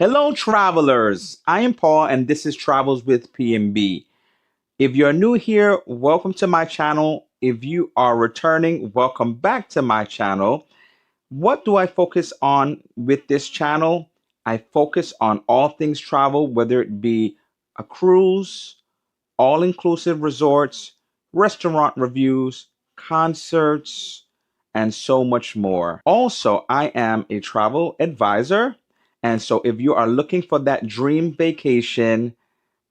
Hello, travelers. I am Paul, and this is Travels with PMB. If you're new here, welcome to my channel. If you are returning, welcome back to my channel. What do I focus on with this channel? I focus on all things travel, whether it be a cruise, all inclusive resorts, restaurant reviews, concerts, and so much more. Also, I am a travel advisor. And so if you are looking for that dream vacation,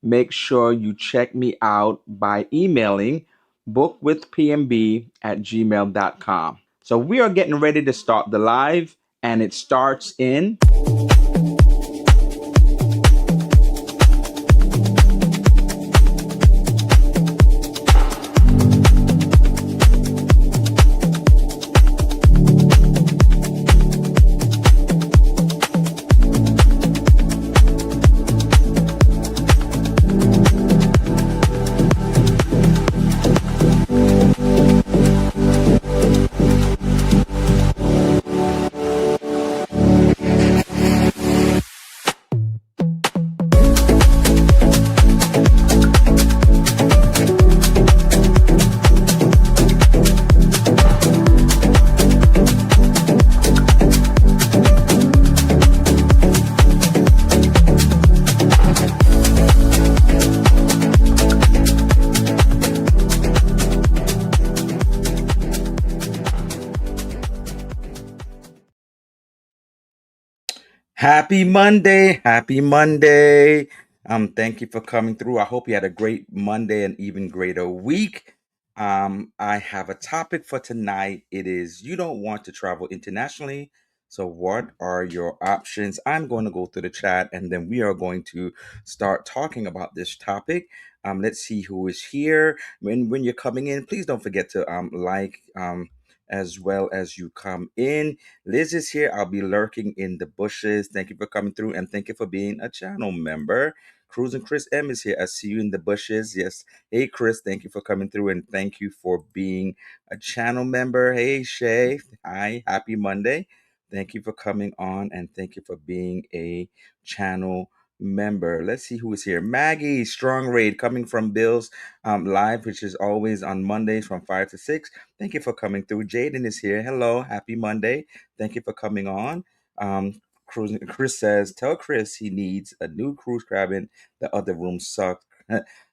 make sure you check me out by emailing bookwithpmb@gmail.com. So we are getting ready to start the live, and it starts in Happy Monday. Happy Monday. Thank you for coming through. I hope you had a great Monday and even greater week. I have a topic for tonight. It is you don't want to travel internationally. So, what are your options? I'm going to go through the chat and then we are going to start talking about this topic. Let's see who is here. When you're coming in, please don't forget to like as well as you come in. Liz is here. I'll be lurking in the bushes. Thank you for coming through and thank you for being a channel member. Cruz and Chris M is here. I see you in the bushes. Yes. Hey, Chris. Thank you for coming through and thank you for being a channel member. Hey, Shay. Hi. Happy Monday. Thank you for coming on and thank you for being a channel member. Let's see who is here. Maggie, Strong Raid, coming from Bill's live, which is always on Mondays from 5 to 6. Thank you for coming through. Jaden is here. Hello. Happy Monday. Thank you for coming on. Chris says, tell Chris he needs a new cruise cabin. The other rooms suck.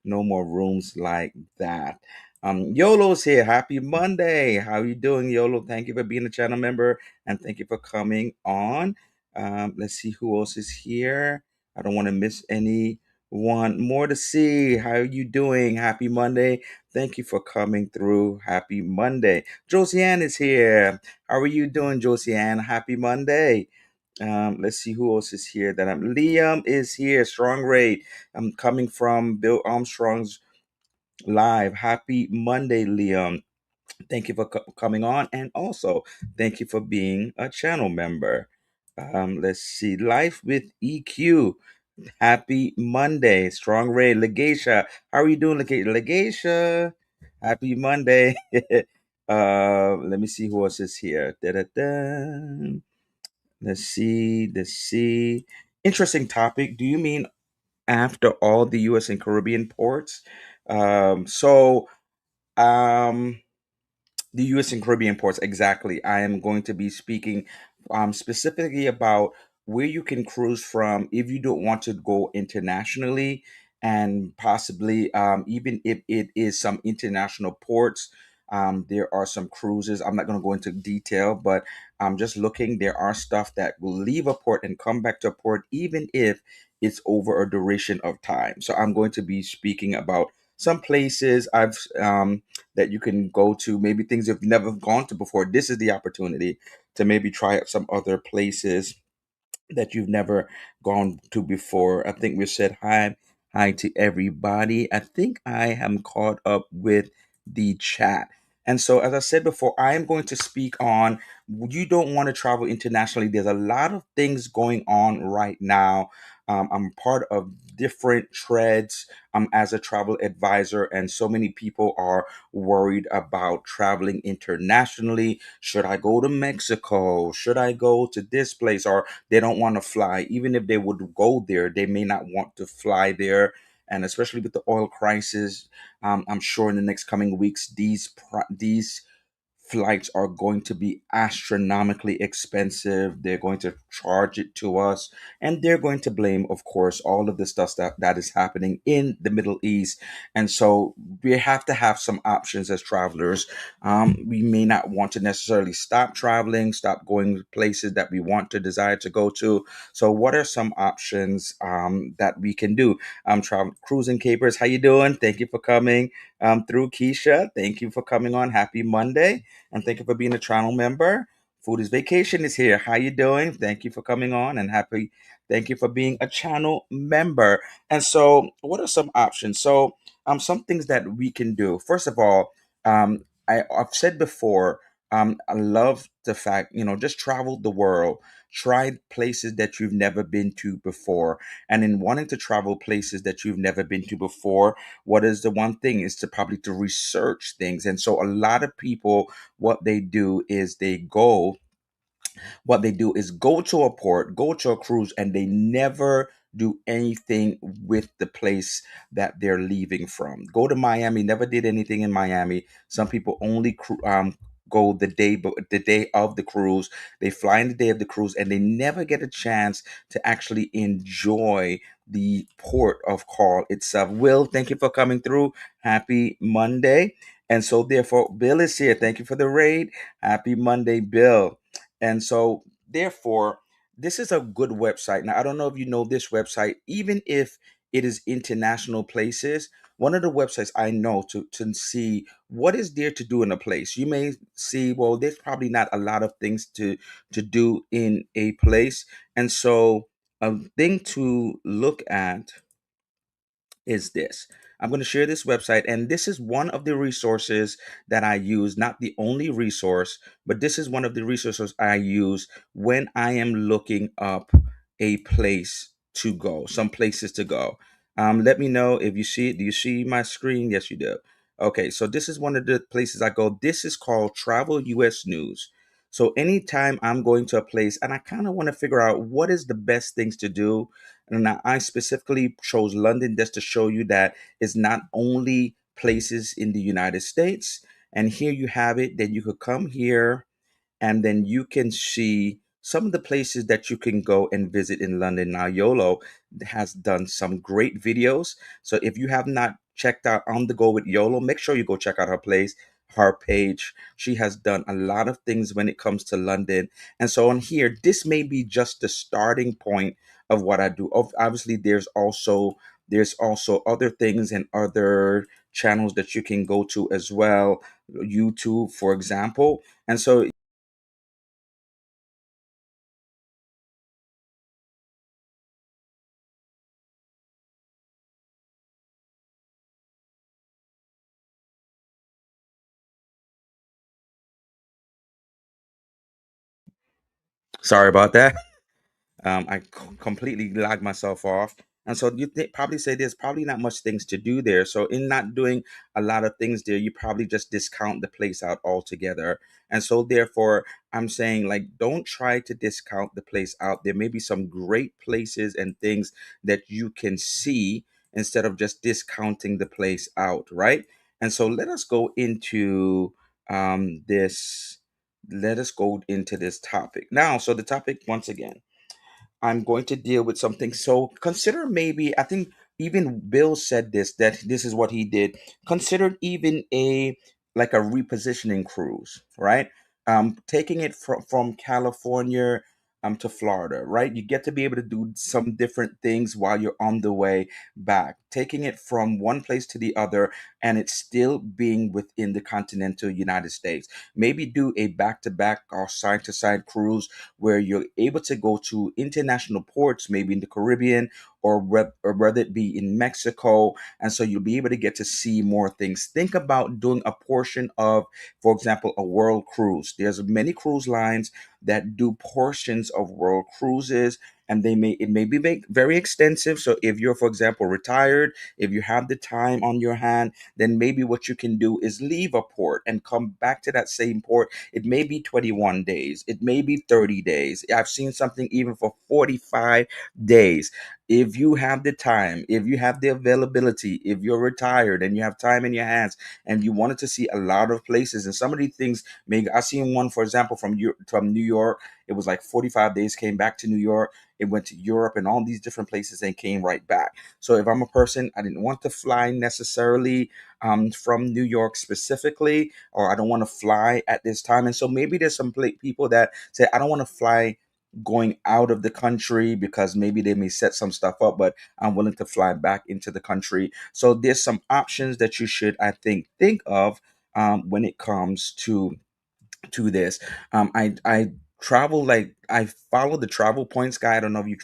No more rooms like that. Yolo's here. Happy Monday. How you doing, Yolo? Thank you for being a channel member and thank you for coming on. Let's see who else is here. I don't want to miss anyone. More to see. How are you doing? Happy Monday. Thank you for coming through. Happy Monday. Josiane is here. How are you doing, Josiane? Happy Monday. Let's see who else is here. Liam is here. Strong Raid. I'm coming from Bill Armstrong's live. Happy Monday, Liam. Thank you for coming on, and also thank you for being a channel member. Let's see. Life with EQ. Happy Monday. Strong Ray. Legacia. How are you doing, Legacia? Happy Monday. Let me see who else is here. Da-da-da. Let's see. Let's see. Interesting topic. Do you mean after all the US and Caribbean ports? So um the US and Caribbean ports, exactly. I am going to be speaking specifically about where you can cruise from if you don't want to go internationally, and possibly even if it is some international ports. There are some cruises. I'm not going to go into detail, but I'm just looking. There are stuff that will leave a port and come back to a port, even if it's over a duration of time. So I'm going to be speaking about some places that you can go to, maybe things you've never gone to before. This is the opportunity to maybe try out some other places that you've never gone to before. I think we said hi to everybody. I think I am caught up with the chat. And so, as I said before, I am going to speak on you don't want to travel internationally. There's a lot of things going on right now. I'm part of different treads as a travel advisor, and so many people are worried about traveling internationally. Should I go to Mexico? Should I go to this place? Or they don't want to fly. Even if they would go there, they may not want to fly there. And especially with the oil crisis, I'm sure in the next coming weeks, these flights are going to be astronomically expensive. They're going to charge it to us, and they're going to blame, of course, all of the stuff that is happening in the Middle East. And so we have to have some options as travelers. We may not want to necessarily stop traveling, stop going places that we want to desire to go to. So, what are some options that we can do? Travel cruising capers, how you doing? Thank you for coming through, Keisha. Thank you for coming on. Happy Monday, and thank you for being a channel member. Food is Vacation is here. How you doing? Thank you for coming on, and happy. Thank you for being a channel member. And so, what are some options? So, some things that we can do. First of all, I've said before, I love the fact, just travel the world, try places that you've never been to before. And in wanting to travel places that you've never been to before, what is the one thing is to probably to research things. And so a lot of people, what they do is go to a port, go to a cruise, and they never do anything with the place that they're leaving from. Go to Miami, never did anything in Miami. Some people only go the day of the cruise. They fly in the day of the cruise, and they never get a chance to actually enjoy the port of call itself. Will, thank you for coming through. Happy Monday. And so, therefore, Bill is here. Thank you for the raid. Happy Monday, Bill. And so, therefore, this is a good website. Now, I don't know if you know this website, even if it is international places. One of the websites I know to see what is there to do in a place. You may see, well, there's probably not a lot of things to do in a place. And so, a thing to look at is this. I'm going to share this website, and this is one of the resources that I use, not the only resource, but this is one of the resources I use when I am looking up a place to go, some places to go. Let me know if you see it. Do you see my screen? Yes, you do. Okay, so this is one of the places I go. This is called Travel US News. So anytime I'm going to a place and I kind of want to figure out what is the best things to do, and I specifically chose London just to show you that it's not only places in the United States. And here you have it. Then you could come here and then you can see some of the places that you can go and visit in London. Now, YOLO has done some great videos. So if you have not checked out On the Go with YOLO, make sure you go check out her page. She has done a lot of things when it comes to London. And so on here, this may be just the starting point of what I do. Obviously, there's also other things and other channels that you can go to as well. YouTube, for example. And so, sorry about that. Completely lagged myself off. And so you probably say there's probably not much things to do there. So in not doing a lot of things there, you probably just discount the place out altogether. And so therefore, I'm saying like don't try to discount the place out. There may be some great places and things that you can see instead of just discounting the place out, right? And so this. Let us go into this topic now. So the topic once again, I'm going to deal with something. So consider maybe, I think even Bill said this, that this is what he did. Consider even like a repositioning cruise, right? Taking it from California to Florida, right? You get to be able to do some different things while you're on the way back. Taking it from one place to the other, and it's still being within the continental United States. Maybe do a back to back or side to side cruise where you're able to go to international ports, maybe in the Caribbean or whether it be in Mexico. And so you'll be able to get to see more things. Think about doing a portion of, for example, a world cruise. There's many cruise lines that do portions of world cruises. and it may be very extensive. So if you're, for example, retired, if you have the time on your hand, then maybe what you can do is leave a port and come back to that same port. It may be 21 days, it may be 30 days. I've seen something even for 45 days. If you have the time, if you have the availability, if you're retired and you have time in your hands and you wanted to see a lot of places, and some of these things, maybe I seen one, for example, from New York. It was like 45 days, came back to New York. It went to Europe and all these different places and came right back. So if I'm a person, I didn't want to fly necessarily from New York specifically, or I don't want to fly at this time. And so maybe there's some people that say, I don't want to fly going out of the country because maybe they may set some stuff up, but I'm willing to fly back into the country. So there's some options that you should, I think of when it comes to this. I travel, like I follow the Travel Points guy. I don't know if you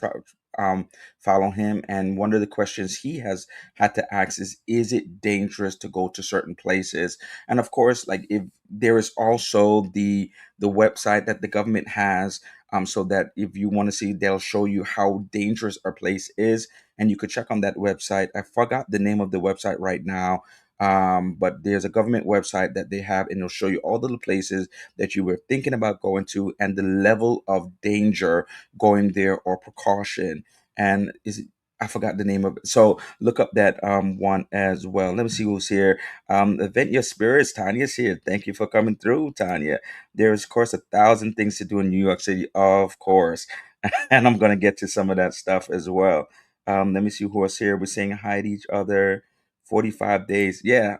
follow him. And one of the questions he has had to ask is it dangerous to go to certain places? And of course, like if there is also the website that the government has. So that if you want to see, they'll show you how dangerous a place is, and you could check on that website. I forgot the name of the website right now, but there's a government website that they have, and it'll show you all the places that you were thinking about going to and the level of danger going there or precaution. And is it, I forgot the name of it. So look up that one as well. Let me see who's here. Event Your Spirits, Tanya's here. Thank you for coming through, Tanya. There's of course 1,000 things to do in New York City, of course. And I'm gonna get to some of that stuff as well. Let me see who is here. We're saying hi to each other. 45 days. Yeah,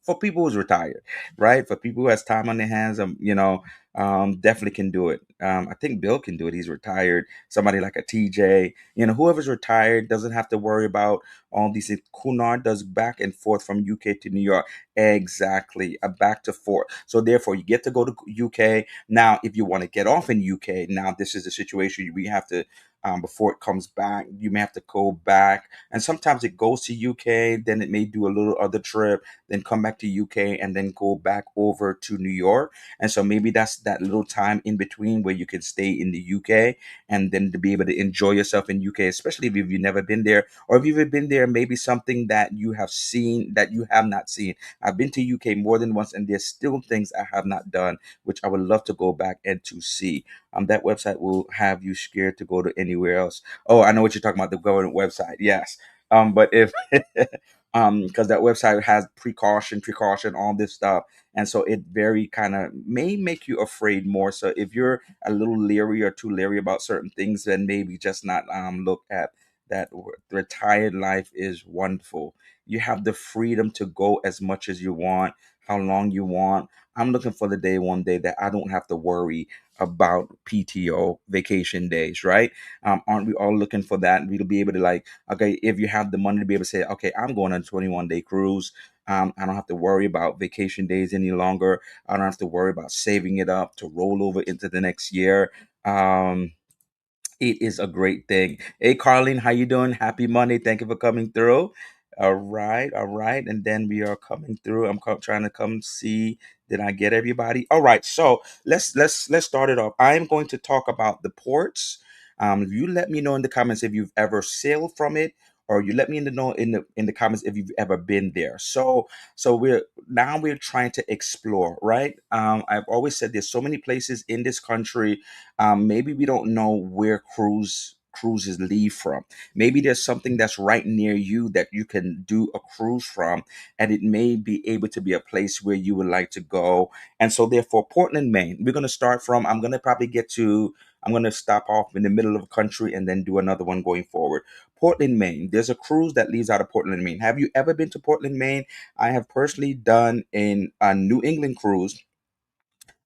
for people who's retired, right? For people who has time on their hands, definitely can do it. I think Bill can do it. He's retired. Somebody like a TJ, whoever's retired doesn't have to worry about all these things. Kunar does back and forth from UK to New York. Exactly, a back to forth. So therefore, you get to go to UK. Now, if you want to get off in UK, now this is the situation we have to. Before it comes back, you may have to go back, and sometimes it goes to UK, then it may do a little other trip, then come back to UK, and then go back over to New York. And so maybe that's that little time in between where you can stay in the UK and then to be able to enjoy yourself in UK, especially if you've never been there, or if you've been there, maybe something that you have seen that you have not seen. I've been to UK more than once, and there's still things I have not done, which I would love to go back and to see. That website will have you scared to go to anywhere else. Oh, I know what you're talking about, the government website. Yes. But if because that website has precaution, all this stuff. And so it very kind of may make you afraid more. So if you're a little leery or too leery about certain things, then maybe just not look at that. Retired life is wonderful. You have the freedom to go as much as you want, how long you want. I'm looking for the day one day that I don't have to worry about PTO vacation days, right? Aren't we all looking for that? We'll be able to, like, okay, if you have the money to be able to say, okay, I'm going on a 21-day cruise. I don't have to worry about vacation days any longer. I don't have to worry about saving it up to roll over into the next year. It is a great thing. Hey, Carlene, how you doing? Happy Monday. Thank you for coming through. All right, all right. And then we are coming through. I'm trying to come see. Did I get everybody? All right. So let's start it off. I'm going to talk about the ports. You let me know in the comments if you've ever sailed from it, or you let me know in the comments if you've ever been there. So we're trying to explore, right? I've always said there's so many places in this country. Maybe we don't know where cruises leave from. Maybe there's something that's right near you that you can do a cruise from, and it may be able to be a place where you would like to go. And so therefore, Portland, Maine, we're going to start from. I'm going to stop off in the middle of a country and then do another one going forward. Portland, Maine. There's a cruise that leaves out of Portland, Maine. Have you ever been to Portland, Maine? I have personally done in a New England cruise,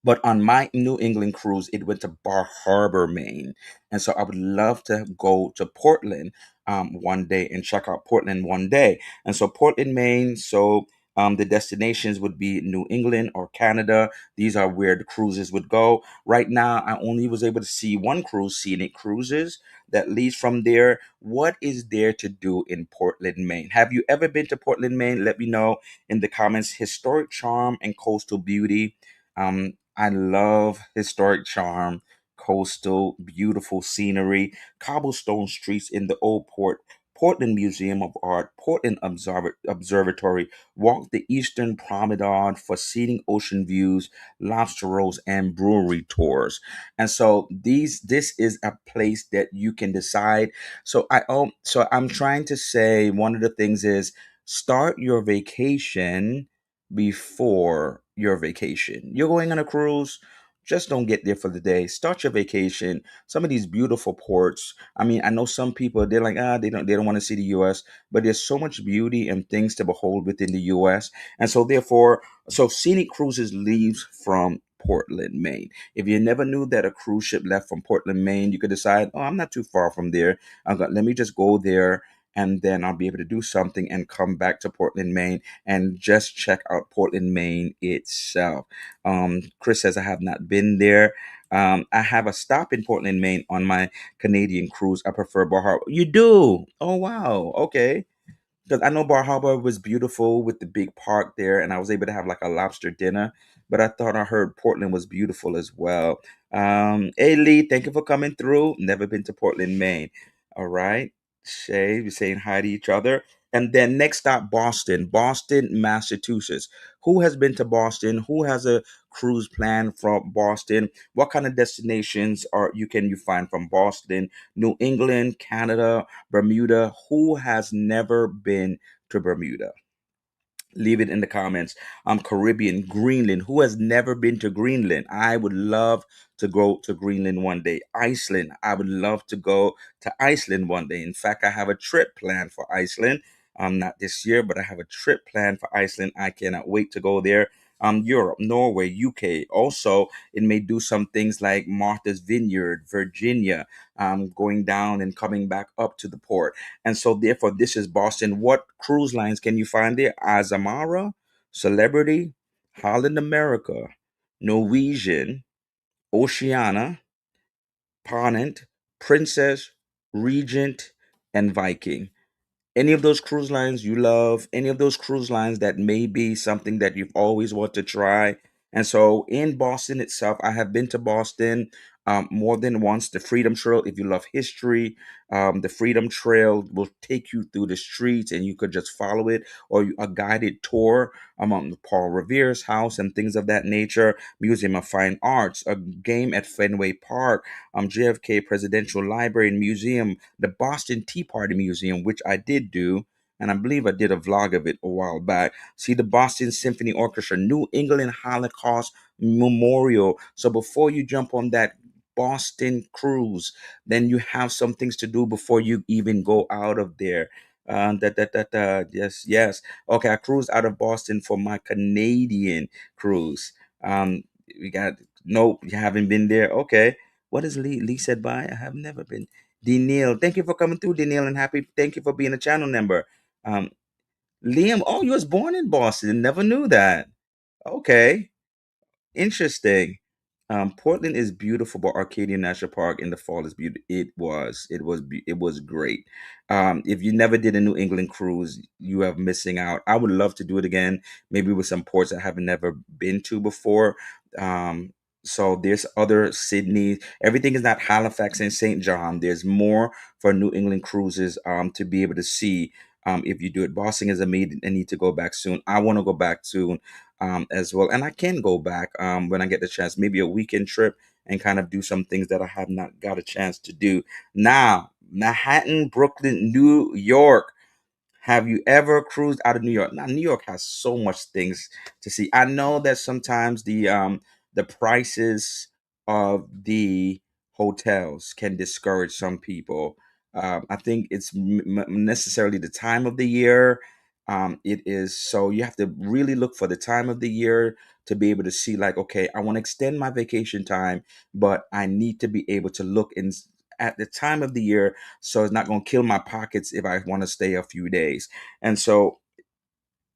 but on my New England cruise, it went to Bar Harbor, Maine. And so I would love to go to Portland one day and check out Portland one day. And so Portland, Maine. So the destinations would be New England or Canada. These are where the cruises would go. Right now, I only was able to see one cruise, Scenic Cruises, that leads from there. What is there to do in Portland, Maine? Have you ever been to Portland, Maine? Let me know in the comments. Historic charm and coastal beauty. I love historic charm, coastal, beautiful scenery, cobblestone streets in the old port, Portland Museum of Art, Portland Observatory, walk the Eastern Promenade for scenic ocean views, lobster rolls, and brewery tours. And so this is a place that you can decide. So I'm trying to say one of the things is start your vacation before your vacation. You're going on a cruise, just don't get there for the day. Start your vacation. Some of these beautiful ports. I mean, I know some people they're like, they don't want to see the US, but there's so much beauty and things to behold within the US. And so therefore, so Scenic Cruises leaves from Portland, Maine. If you never knew that a cruise ship left from Portland, Maine, you could decide, oh, I'm not too far from there. Let me just go there and then I'll be able to do something and come back to Portland, Maine, and just check out Portland, Maine itself. Chris says I have not been there. I have a stop in Portland, Maine on my Canadian cruise. I prefer Bar Harbor. You do? Oh wow. Okay. Because I know Bar Harbor was beautiful with the big park there, and I was able to have like a lobster dinner. But I thought I heard Portland was beautiful as well. Hey Lee, thank you for coming through. Never been to Portland, Maine. All right, Shay, we're saying hi to each other. And then next stop, Boston, Boston, Massachusetts. Who has been to Boston? Who has a cruise plan from Boston? What kind of destinations are you find from Boston? New England, Canada, Bermuda. Who has never been to Bermuda? Leave it in the comments. Caribbean, Greenland. Who has never been to Greenland? I would love to go to Greenland one day. Iceland. I would love to go to Iceland one day. In fact, I have a trip planned for Iceland. Not this year, but I have a trip planned for Iceland. I cannot wait to go there. Europe, Norway, UK. Also, it may do some things like Martha's Vineyard, Virginia, going down and coming back up to the port. And so, therefore, this is Boston. What cruise lines can you find there? Azamara, Celebrity, Holland America, Norwegian, Oceana, Ponant, Princess, Regent, and Viking. Any of those cruise lines you love, any of those cruise lines that may be something that you've always wanted to try. And so in Boston itself, I have been to Boston more than once. The Freedom Trail, if you love history, the Freedom Trail will take you through the streets and you could just follow it, or a guided tour among Paul Revere's house and things of that nature. Museum of Fine Arts, a game at Fenway Park, JFK Presidential Library and Museum, the Boston Tea Party Museum, which I did do, and I believe I did a vlog of it a while back. See the Boston Symphony Orchestra, New England Holocaust Memorial. So before you jump on that Boston cruise, then you have some things to do before you even go out of there. Yes, yes. Okay, I cruised out of Boston for my Canadian cruise. We got nope, you haven't been there. Okay, what is Lee? Lee said bye. I have never been. D Neil, thank you for coming through, D Neil, and happy. Thank you for being a channel member. Um, Liam, oh, you was born in Boston. Never knew that. Okay. Interesting. Portland is beautiful, but Arcadia National Park in the fall is beautiful. It was great. If you never did a New England cruise, you are missing out. I would love to do it again, maybe with some ports I have never been to before. Um, so there's other Sydney. Everything is not Halifax and St. John. There's more for New England cruises to be able to see. If you do it, Boston is amazing. I need to go back soon. I want to go back soon as well. And I can go back when I get the chance, maybe a weekend trip and kind of do some things that I have not got a chance to do. Now, Manhattan, Brooklyn, New York. Have you ever cruised out of New York? Now, New York has so much things to see. I know that sometimes the prices of the hotels can discourage some people. I think it's necessarily the time of the year. It is so you have to really look for the time of the year to be able to see like, okay, I want to extend my vacation time, but I need to be able to look in at the time of the year so it's not going to kill my pockets if I want to stay a few days. And so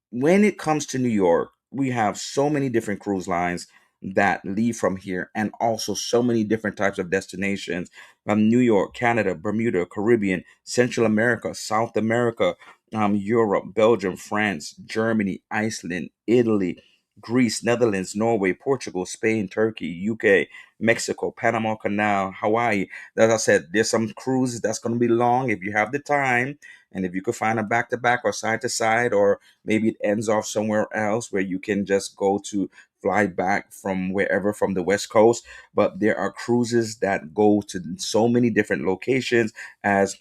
when it comes to New York, we have so many different cruise lines that leave from here, and also so many different types of destinations from New York, Canada, Bermuda, Caribbean, Central America, South America, Europe, Belgium, France, Germany, Iceland, Italy. Greece, Netherlands, Norway, Portugal, Spain, Turkey, UK, Mexico, Panama Canal, Hawaii. As I said, there's some cruises that's going to be long if you have the time. And if you could find a back to back or side to side, or maybe it ends off somewhere else where you can just go to fly back from wherever from the West Coast. But there are cruises that go to so many different locations as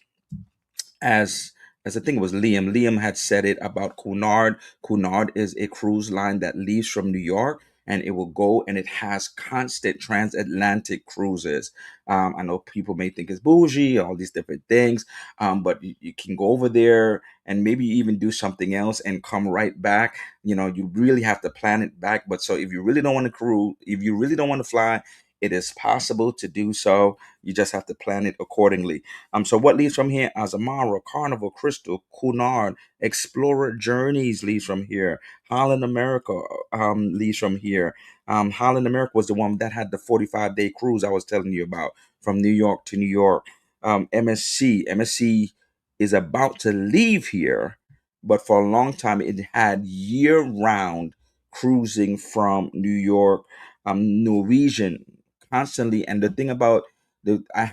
as as I think it was Liam. Liam had said it about Cunard. Cunard is a cruise line that leaves from New York and it will go and it has constant transatlantic cruises. I know people may think it's bougie, all these different things, but you can go over there and maybe even do something else and come right back. You really have to plan it back. But so if you really don't want to cruise, if you really don't want to fly, it is possible to do so. You just have to plan it accordingly. So what leaves from here? Azamara, Carnival, Crystal, Cunard, Explorer Journeys leaves from here. Holland America leaves from here. Holland America was the one that had the 45-day cruise I was telling you about from New York to New York. MSC is about to leave here, but for a long time it had year-round cruising from New York, Norwegian constantly. And the thing about I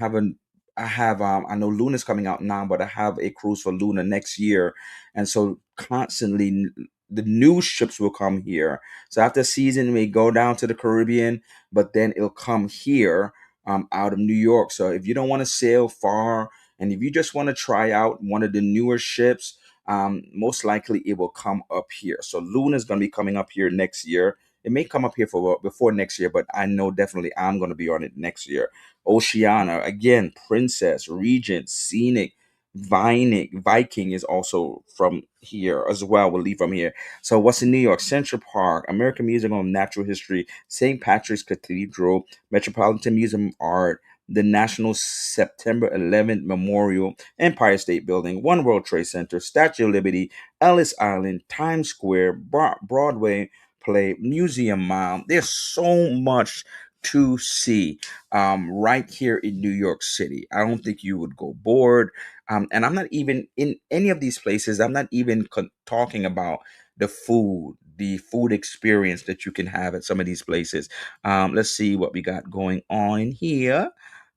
know Luna's coming out now, but I have a cruise for Luna next year. And so constantly the new ships will come here. So after season it may go down to the Caribbean, but then it'll come here out of New York. So if you don't want to sail far and if you just want to try out one of the newer ships, most likely it will come up here. So Luna's going to be coming up here next year. It may come up here for before next year, but I know definitely I'm going to be on it next year. Oceana, again, Princess, Regent, Scenic, Viking is also from here as well. We'll leave from here. So what's in New York? Central Park, American Museum of Natural History, St. Patrick's Cathedral, Metropolitan Museum of Art, the National September 11th Memorial, Empire State Building, One World Trade Center, Statue of Liberty, Ellis Island, Times Square, Broadway Play, Museum Mile. There's so much to see right here in New York City. I don't think you would go bored. And I'm not even in any of these places. I'm not even talking about the food experience that you can have at some of these places. Let's see what we got going on here.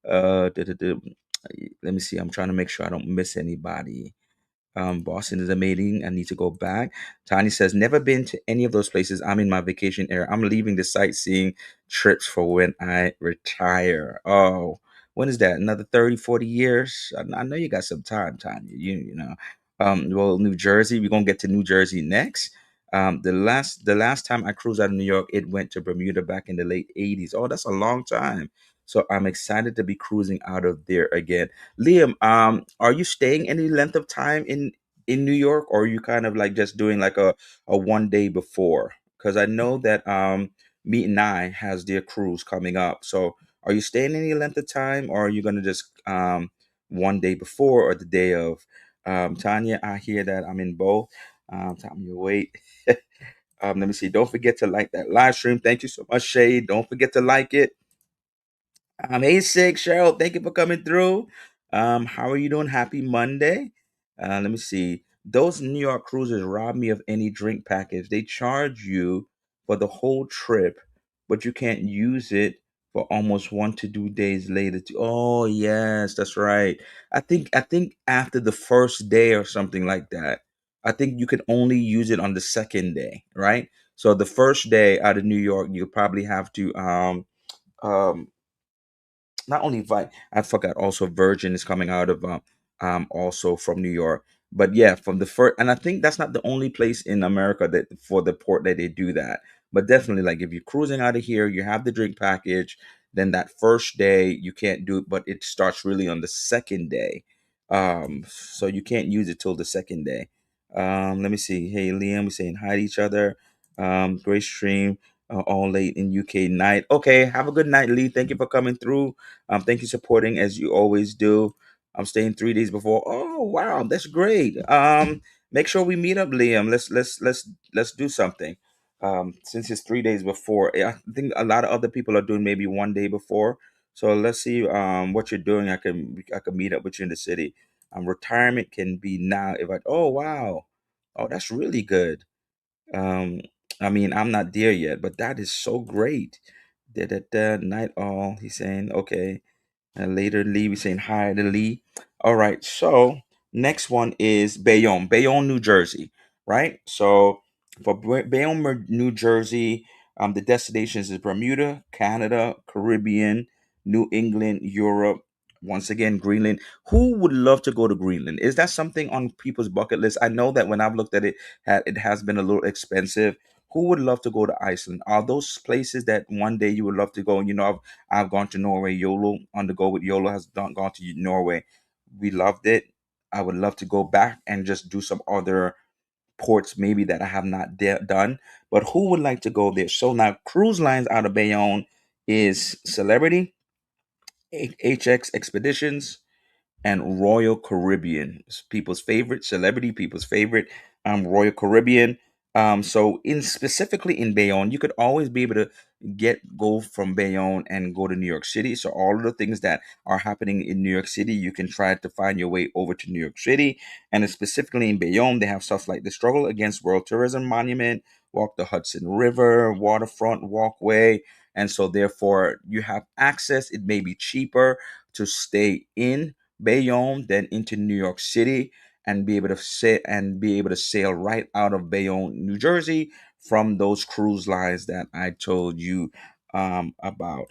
Let me see. I'm trying to make sure I don't miss anybody. Boston is amazing. I need to go back. Tanya says, never been to any of those places. I'm in my vacation era. I'm leaving the sightseeing trips for when I retire. Oh, when is that? Another 30, 40 years? I know you got some time, Tanya. You know. Well, New Jersey, we're gonna get to New Jersey next. The last time I cruised out of New York, it went to Bermuda back in the late 80s. Oh, that's a long time. So I'm excited to be cruising out of there again. Liam, are you staying any length of time in New York, or are you kind of like just doing like a 1 day before? Because I know that Meet and I has their cruise coming up. So are you staying any length of time, or are you gonna just 1 day before or the day of? Tanya, I hear that I'm in both. Tanya, wait. Let me see. Don't forget to like that live stream. Thank you so much, Shay. Don't forget to like it. Hey, Sig, Cheryl, thank you for coming through. How are you doing? Happy Monday. Let me see. Those New York cruises rob me of any drink package. They charge you for the whole trip, but you can't use it for almost 1 to 2 days later. Oh, yes, that's right. I think after the first day or something like that, I think you can only use it on the second day, right? So the first day out of New York, you probably have to um not only I forgot also Virgin is coming out of also from New York. But yeah, from the first, and I think that's not the only place in America that for the port that they do that. But definitely, like if you're cruising out of here, you have the drink package. Then that first day you can't do it, but it starts really on the second day. So you can't use it till the second day. Let me see. Hey, Liam, we're saying hi to each other. Great stream all late in UK night. Okay, have a good night, Lee. Thank you for coming through. Thank you supporting as you always do. I'm staying 3 days before. Oh wow, that's great. Make sure we meet up, Liam. Let's do something. Since it's 3 days before, I think a lot of other people are doing maybe 1 day before. So let's see what you're doing. I can meet up with you in the city. Retirement can be now. If I Oh wow, oh that's really good. Um, I mean, I'm not there yet, but that is so great. Da da da. Night all. He's saying okay. And later, Lee, we saying hi to Lee. All right. So next one is Bayonne, Bayonne, New Jersey. Right. So for Bayonne, New Jersey, the destinations is Bermuda, Canada, Caribbean, New England, Europe. Once again, Greenland. Who would love to go to Greenland? Is that something on people's bucket list? I know that when I've looked at it, it has been a little expensive. Who would love to go to Iceland? Are those places that one day you would love to go? You know, I've gone to Norway. YOLO on the go with YOLO has gone to Norway. We loved it. I would love to go back and just do some other ports maybe that I have not done. But who would like to go there? So now cruise lines out of Bayonne is Celebrity, HX Expeditions, and Royal Caribbean. It's people's favorite celebrity, people's favorite Royal Caribbean. So in specifically in Bayonne, you could always be able to go from Bayonne and go to New York City. So all of the things that are happening in New York City, you can try to find your way over to New York City. And then specifically in Bayonne, they have stuff like the Struggle Against World Tourism Monument, Walk the Hudson River, Waterfront Walkway. And so therefore you have access. It may be cheaper to stay in Bayonne, then into New York City, and be able to sail right out of Bayonne, New Jersey, from those cruise lines that I told you about.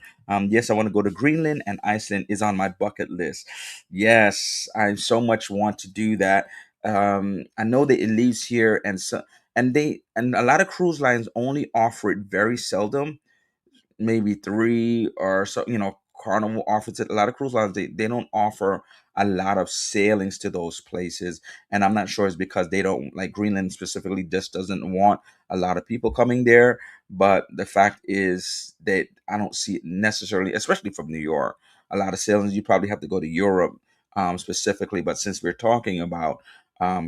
Yes, I want to go to Greenland, and Iceland is on my bucket list. Yes, I so much want to do that. I know that it leaves here, and a lot of cruise lines only offer it very seldom, maybe three or so. Carnival offers it. A lot of cruise lines, they don't offer a lot of sailings to those places, and I'm not sure it's because they don't, like Greenland specifically just doesn't want a lot of people coming there. But the fact is that I don't see it necessarily, especially from New York, a lot of sailings. You probably have to go to Europe specifically. But since we're talking about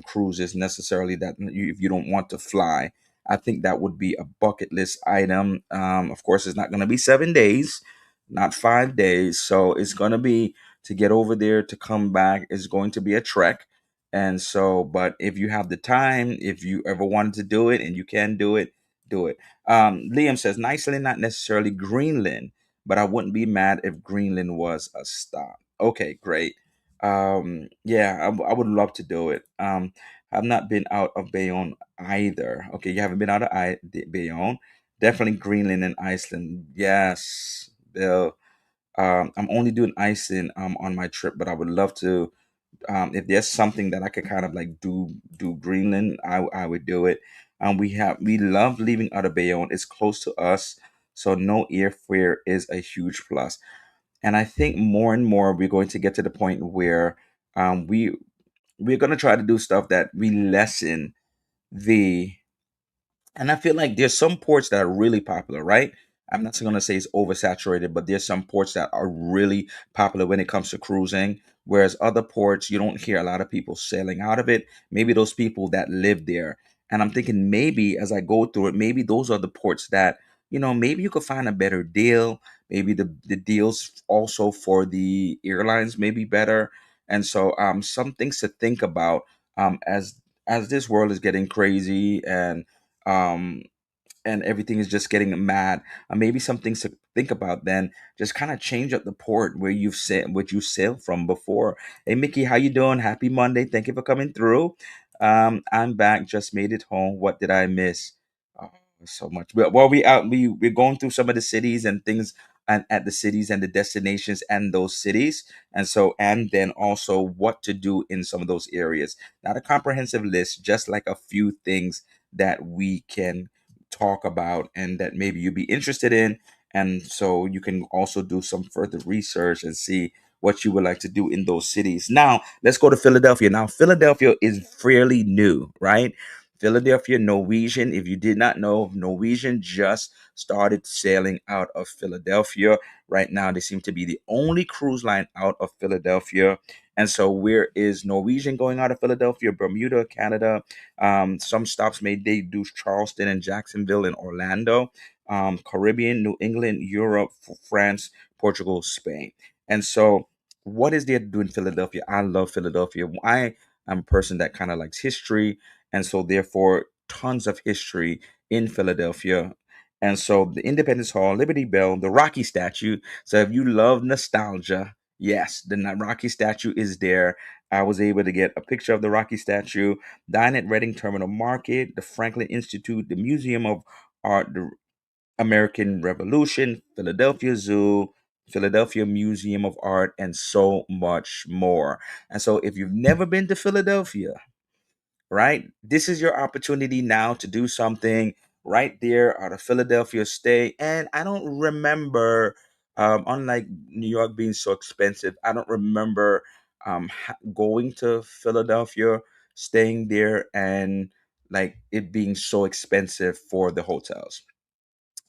cruises necessarily, that if you don't want to fly, I think that would be a bucket list item. Of course, it's not going to be 7 days, not 5 days. So it's going to be, to get over there to come back is going to be a trek. And so, but if you have the time, if you ever wanted to do it and you can do it, do it. Liam says, nicely, not necessarily Greenland, but I wouldn't be mad if Greenland was a stop. Okay, great. Yeah, I would love to do it. I've not been out of Bayonne either. Okay, you haven't been out of Bayonne. Definitely Greenland and Iceland. Yes, Bill. I'm only doing Iceland on my trip, but I would love to. If there's something that I could kind of like do Greenland, I would do it. We love leaving out of Bayonne. It's close to us, so no airfare is a huge plus. And I think more and more we're going to get to the point where we're going to try to do stuff that we lessen the and I feel like there's some ports that are really popular, right? I'm not going to say it's oversaturated, but there's some ports that are really popular when it comes to cruising. Whereas other ports, you don't hear a lot of people sailing out of it. Maybe those people that live there. And I'm thinking maybe as I go through it, maybe those are the ports that, maybe you could find a better deal. Maybe the deals also for the airlines may be better. And so some things to think about as this world is getting crazy um, and everything is just getting mad. Maybe some things to think about then. Just kind of change up the port where you sailed from before. Hey Mickey, how you doing? Happy Monday. Thank you for coming through. I'm back. Just made it home. What did I miss? Oh, so much. Well, we're going through some of the cities and things, and at the cities and the destinations and those cities, and then also what to do in some of those areas. Not a comprehensive list, just like a few things that we can talk about and that maybe you'd be interested in. And so you can also do some further research and see what you would like to do in those cities. Now, let's go to Philadelphia. Now, Philadelphia is fairly new, right? Philadelphia Norwegian. If you did not know, Norwegian just started sailing out of Philadelphia. Right now, they seem to be the only cruise line out of Philadelphia. And so, where is Norwegian going out of Philadelphia? Bermuda, Canada. Some stops may they do Charleston and Jacksonville and Orlando. Caribbean, New England, Europe, France, Portugal, Spain. And so, what is there to do in Philadelphia? I love Philadelphia. I am a person that kind of likes history, and so therefore, tons of history in Philadelphia. And so the Independence Hall, Liberty Bell, the Rocky statue. So if you love nostalgia, yes, the Rocky statue is there. I was able to get a picture of the Rocky statue. Dine at Reading Terminal Market, the Franklin Institute, the Museum of Art, the American Revolution, Philadelphia Zoo, Philadelphia Museum of Art, and so much more. And so if you've never been to Philadelphia, right? This is your opportunity now to do something right there out of Philadelphia State. And I don't remember, unlike New York being so expensive, I don't remember going to Philadelphia, staying there, and like it being so expensive for the hotels.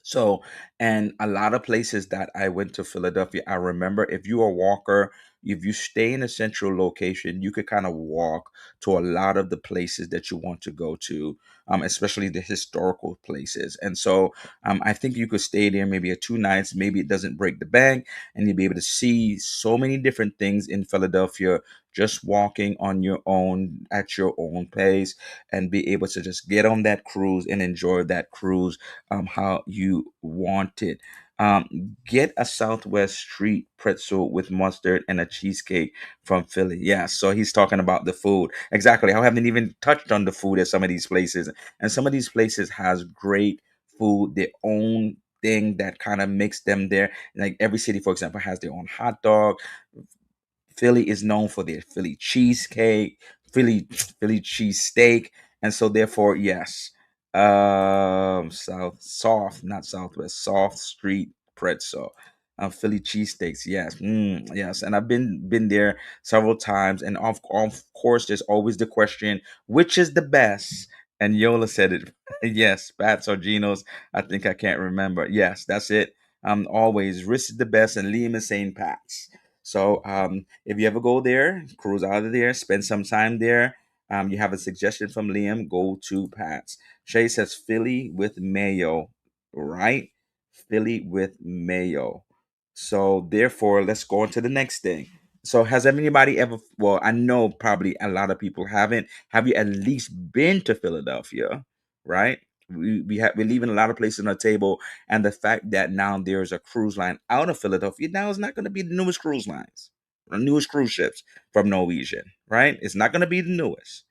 So, and a lot of places that I went to Philadelphia, I remember if you're a walker, if you stay in a central location, you could kind of walk to a lot of the places that you want to go to, especially the historical places. And so I think you could stay there maybe a 2 nights, maybe it doesn't break the bank, and you'll be able to see so many different things in Philadelphia just walking on your own at your own pace and be able to just get on that cruise and enjoy that cruise how you want it. Get a Southwest Street pretzel with mustard and a cheesecake from Philly. Yeah, so he's talking about the food. Exactly. I haven't even touched on the food at some of these places. And some of these places has great food, their own thing that kind of makes them there. Like every city, for example, has their own hot dog. Philly is known for their Philly cheesecake, Philly cheesesteak, and so therefore, yes, soft, not Southwest, soft street pretzel, Philly cheesesteaks, yes, yes, and I've been there several times, and of course, there's always the question, which is the best? And Yola said it, yes, Pats or Geno's. I think I can't remember. Yes, that's it. Always Riss is the best, and Liam is saying Pats. So if you ever go there, cruise out of there, spend some time there, you have a suggestion from Liam, go to Pat's. Shay says Philly with mayo, right? Philly with mayo. So therefore, let's go on to the next thing. So has anybody ever? Well, I know probably a lot of people haven't. Have you at least been to Philadelphia? Right? We're leaving a lot of places on the table, and the fact that now there's a cruise line out of Philadelphia now is not going to be the newest cruise lines, the newest cruise ships from Norwegian, right? It's not going to be the newest.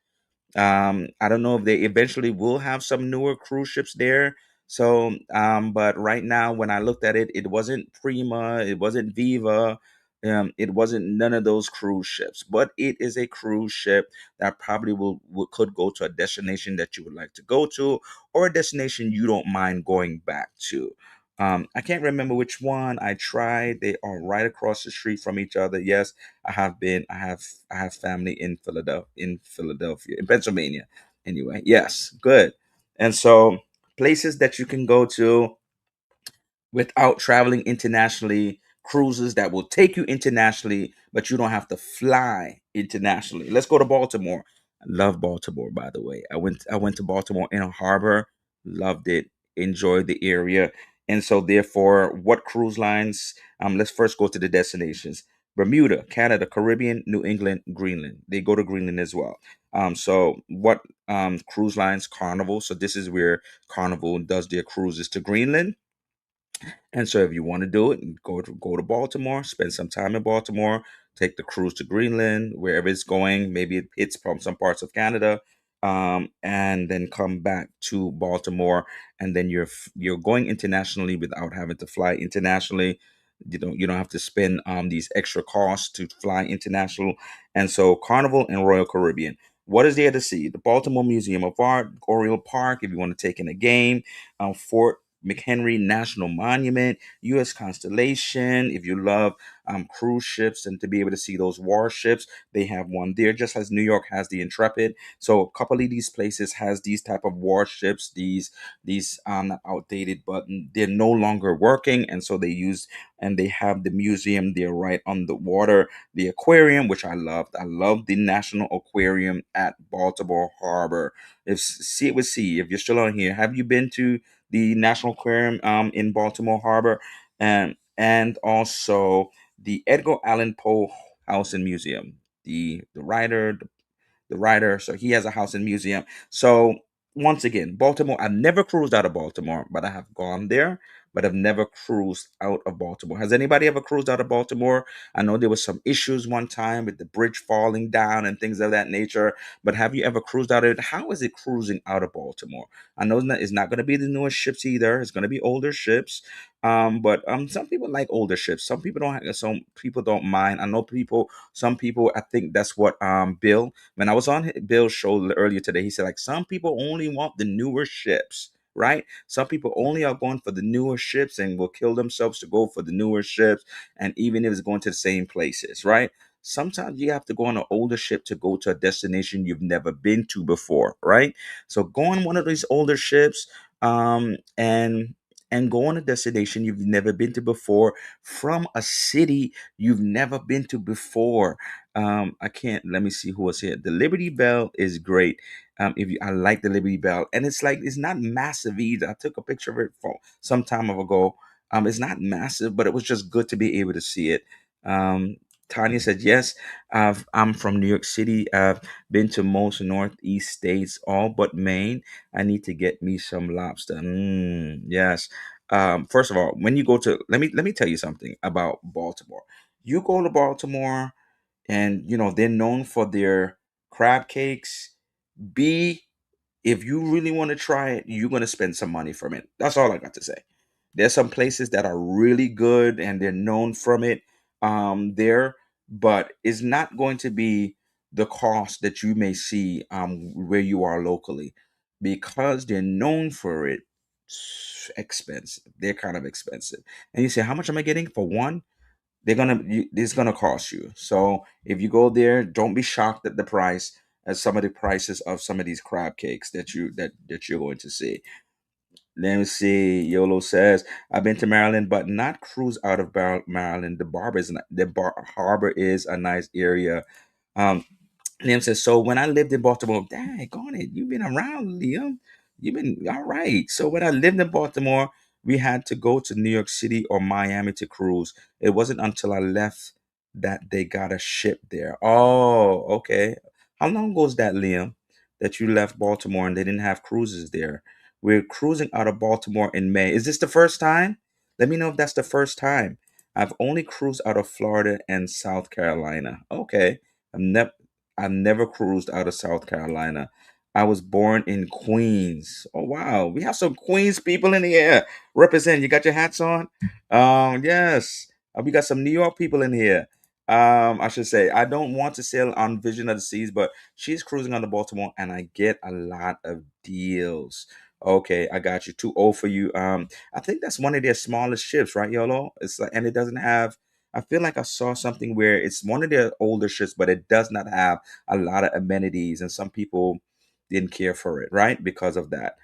I don't know if they eventually will have some newer cruise ships there. So, but right now, when I looked at it, it wasn't Prima, it wasn't Viva, it wasn't none of those cruise ships. But it is a cruise ship that probably could go to a destination that you would like to go to, or a destination you don't mind going back to. I can't remember which one I tried. They are right across the street from each other. Yes, I have been. I have family in Philadelphia, in Pennsylvania. Anyway, yes, good. And so places that you can go to without traveling internationally, cruises that will take you internationally, but you don't have to fly internationally. Let's go to Baltimore. I love Baltimore, by the way. I went to Baltimore in a harbor, loved it, enjoyed the area. And so therefore, what cruise lines? Let's first go to the destinations. Bermuda, Canada, Caribbean, New England, Greenland. They go to Greenland as well. So what cruise lines? Carnival. So this is where Carnival does their cruises to Greenland. And so if you want to do it, go to Baltimore, spend some time in Baltimore, take the cruise to Greenland, wherever it's going. Maybe it hits from some parts of Canada, and then come back to Baltimore, and then you're going internationally without having to fly internationally. You don't have to spend these extra costs to fly international. And so Carnival and Royal Caribbean. What is there to see? The Baltimore Museum of Art, Oriole Park, if you want to take in a game, Fort McHenry National Monument, U.S. Constellation. If you love cruise ships and to be able to see those warships, they have one there, just as New York has the Intrepid. So a couple of these places has these type of warships. These not outdated, but they're no longer working, and so they use and they have the museum there right on the water. The aquarium, which I loved. I love the National Aquarium at Baltimore Harbor. If see it with see, if you're still on here, have you been to the National Aquarium in Baltimore Harbor, and also the Edgar Allan Poe House and Museum. The writer, so he has a house and museum. So once again, Baltimore, I've never cruised out of Baltimore, but I have gone there, but I've never cruised out of Baltimore. Has anybody ever cruised out of Baltimore? I know there was some issues one time with the bridge falling down and things of that nature, but have you ever cruised out of it? How is it cruising out of Baltimore? I know it's not going to be the newest ships either. It's going to be older ships. But some people like older ships. Some people don't. Some people don't mind. I know people. Some people. I think that's what Bill, when I was on Bill's show earlier today, he said like some people only want the newer ships, right? Some people only are going for the newer ships and will kill themselves to go for the newer ships, and even if it's going to the same places, right? Sometimes you have to go on an older ship to go to a destination you've never been to before, right? So go on one of these older ships, and go on a destination you've never been to before from a city you've never been to before. I can't. Let me see who was here. The Liberty Bell is great. If you, I like the Liberty Bell, and it's like it's not massive either. I took a picture of it for some time ago. It's not massive, but it was just good to be able to see it. Um, Tanya said, "Yes, I'm from New York City. I've been to most Northeast states, all but Maine. I need to get me some lobster. Yes. First of all, when you go to, let me tell you something about Baltimore. You go to Baltimore, and they're known for their crab cakes. B, if you really want to try it, you're going to spend some money from it. That's all I got to say. There's some places that are really good and they're known from it there, but it's not going to be the cost that you may see where you are locally, because they're known for it. It's expensive. They're kind of expensive. And you say, how much am I getting for one? It's gonna cost you. So if you go there, don't be shocked at the price, at some of the prices of some of these crab cakes that you're going to see. Let me see. Yolo says, I've been to Maryland, but not cruise out of Maryland. The harbor is a nice area. Um, Liam says, so when I lived in Baltimore, dang on it, you've been around, Liam. You've been all right. So when I lived in Baltimore, we had to go to New York City or Miami to cruise. It wasn't until I left that they got a ship there. Oh, okay. How long ago was that, Liam, that you left Baltimore and they didn't have cruises there? We're cruising out of Baltimore in May. Is this the first time? Let me know if that's the first time. I've only cruised out of Florida and South Carolina. Okay. I've never cruised out of South Carolina. I was born in Queens. Oh wow, we have some Queens people in the air. Represent. You got your hats on? Yes. We got some New York people in here. I should say I don't want to sail on Vision of the Seas, but she's cruising on the Baltimore, and I get a lot of deals. Okay, I got you. Too old for you. I think that's one of their smallest ships, right, Yolo? It's like, and it doesn't have. I feel like I saw something where it's one of their older ships, but it does not have a lot of amenities, and some people didn't care for it, right? Because of that.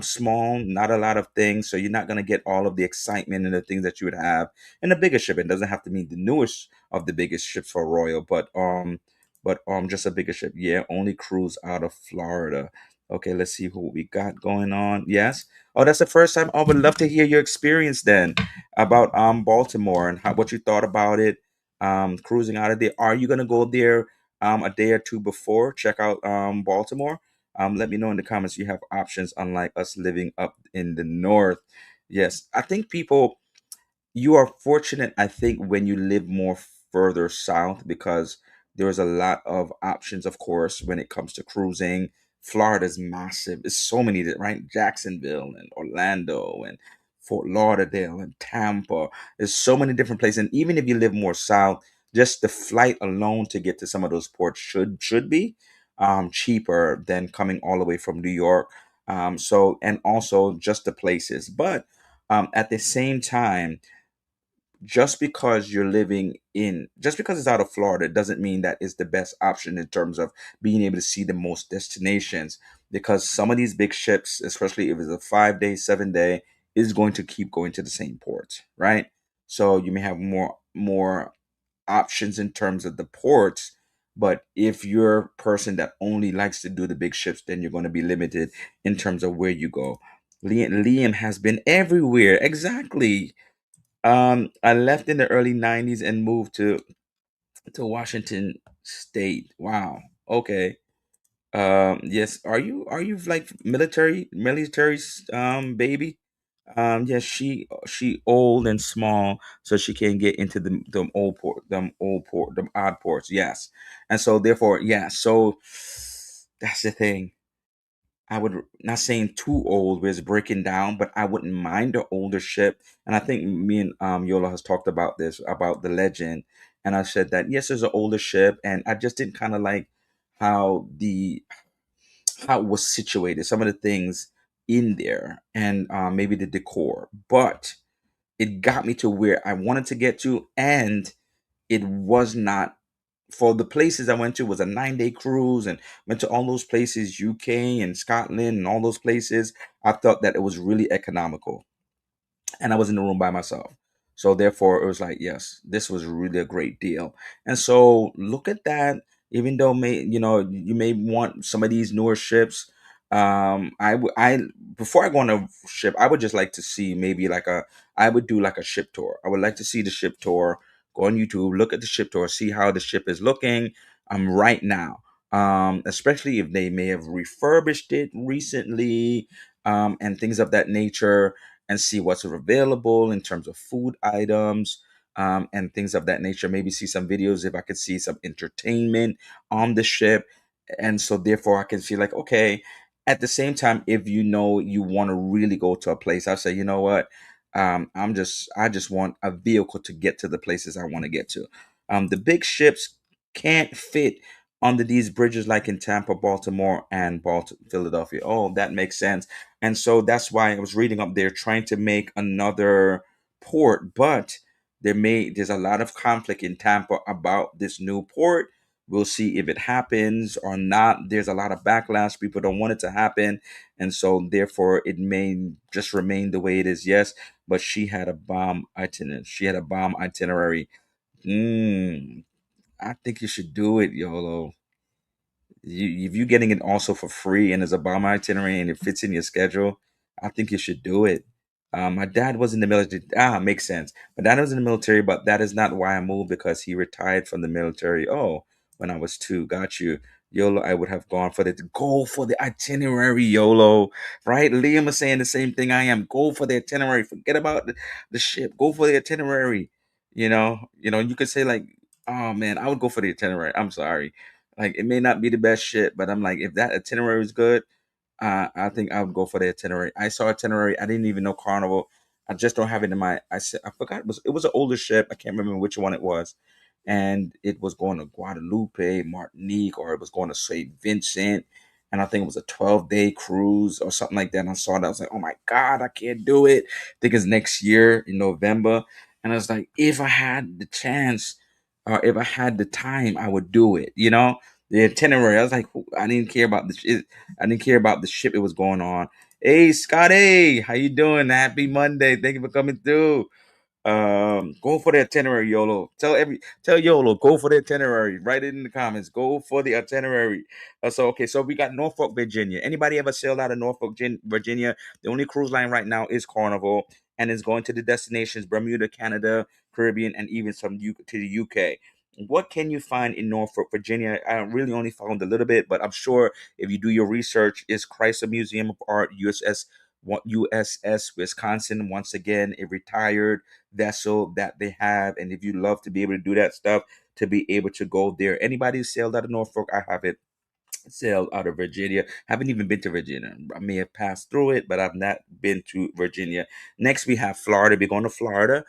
Small, not a lot of things, so you're not gonna get all of the excitement and the things that you would have in a bigger ship. It doesn't have to mean the newest of the biggest ships for Royal, but just a bigger ship. Yeah, only cruise out of Florida. Okay, let's see who we got going on. Yes. Oh, that's the first time. I would love to hear your experience then about Baltimore and what you thought about it. Cruising out of there. Are you gonna go there a day or two before? Check out Baltimore. Let me know in the comments. You have options, unlike us living up in the north. Yes, I think people, you are fortunate, I think, when you live more further south, because there's a lot of options, of course, when it comes to cruising. Florida's massive. It's so many, right? Jacksonville and Orlando and Fort Lauderdale and Tampa. There's so many different places. And even if you live more south, just the flight alone to get to some of those ports should be cheaper than coming all the way from New York. And also just the places. But at the same time, just because it's out of Florida doesn't mean that it's the best option in terms of being able to see the most destinations, because some of these big ships, especially if it's a 5 day, 7 day, is going to keep going to the same port, right? So you may have more options in terms of the ports, but if you're a person that only likes to do the big ships, then you're going to be limited in terms of where you go. Liam has been everywhere. Exactly. I left in the early '90s and moved to Washington State. Wow. Okay. Yes. Are you like military baby? Yes, she old and small, so she can get into them odd ports. Yes, and so therefore, yeah. So that's the thing. I would not saying too old where it's breaking down, but I wouldn't mind the older ship. And I think me and Yola has talked about this about the legend, and I said that yes, there's an older ship, and I just didn't kind of like how the how it was situated, some of the things in there, and maybe the decor, but it got me to where I wanted to get to, and it was not for the places I went to was a 9 day cruise and went to all those places, UK and Scotland and all those places. I thought that it was really economical and I was in the room by myself. So therefore, it was like, yes, this was really a great deal. And so look at that. Even though you may want some of these newer ships. I before I go on a ship, I would just like to see maybe like I would do like a ship tour. I would like to see the ship tour. Go on YouTube, look at the ship tour, see how the ship is looking. Right now. Especially if they may have refurbished it recently, and things of that nature, and see what's available in terms of food items, and things of that nature. Maybe see some videos if I could see some entertainment on the ship. And so, therefore, I can see, like, okay, at the same time, if you want to really go to a place, I say, you know what? I just want a vehicle to get to the places I want to get to. The big ships can't fit under these bridges like in Tampa, Baltimore, and Philadelphia. Oh, that makes sense. And so that's why I was reading up there trying to make another port, but there's a lot of conflict in Tampa about this new port. We'll see if it happens or not. There's a lot of backlash. People don't want it to happen. And so therefore it may just remain the way it is. Yes, but she had a bomb itinerary. She had a bomb itinerary. Mm, I think you should do it, YOLO. If you're getting it also for free and it's a bomb itinerary and it fits in your schedule, I think you should do it. My dad was in the military. Makes sense. My dad was in the military, but that is not why I moved, because he retired from the military. Oh, when I was two. Got you. YOLO, I would have gone for the go for the itinerary, YOLO. Right? Liam is saying the same thing I am. Go for the itinerary. Forget about the ship. Go for the itinerary. You could say like, oh man, I would go for the itinerary. I'm sorry. Like, it may not be the best shit, but I'm like, if that itinerary is good, I think I would go for the itinerary. I saw itinerary. I didn't even know Carnival. I just don't have it in my. I said I forgot it was an older ship. I can't remember which one it was, and it was going to Guadalupe, Martinique, or it was going to Saint Vincent, and I think it was a 12-day cruise or something like that. And I saw that. I was like, oh my god, I can't do it. I think it's next year in November, and I was like, if I had the chance, or if I had the time, I would do it. The itinerary. I was like, I didn't care about the shit. I didn't care about the ship it was going on. Hey, Scotty, how you doing? Happy Monday. Thank you for coming through. Go for the itinerary, YOLO. Tell YOLO, go for the itinerary. Write it in the comments. Go for the itinerary. So we got Norfolk, Virginia. Anybody ever sailed out of Norfolk, Virginia? The only cruise line right now is Carnival, and it's going to the destinations Bermuda, Canada, Caribbean, and even to the UK. What can you find in Norfolk, Virginia? I really only found a little bit, but I'm sure if you do your research, is Chrysler Museum of Art, USS Wisconsin, once again, a retired vessel that they have. And if you love to be able to do that stuff, to be able to go there. Anybody who sailed out of Norfolk, I haven't sailed out of Virginia. Haven't even been to Virginia. I may have passed through it, but I've not been to Virginia. Next, we have Florida. We're going to Florida.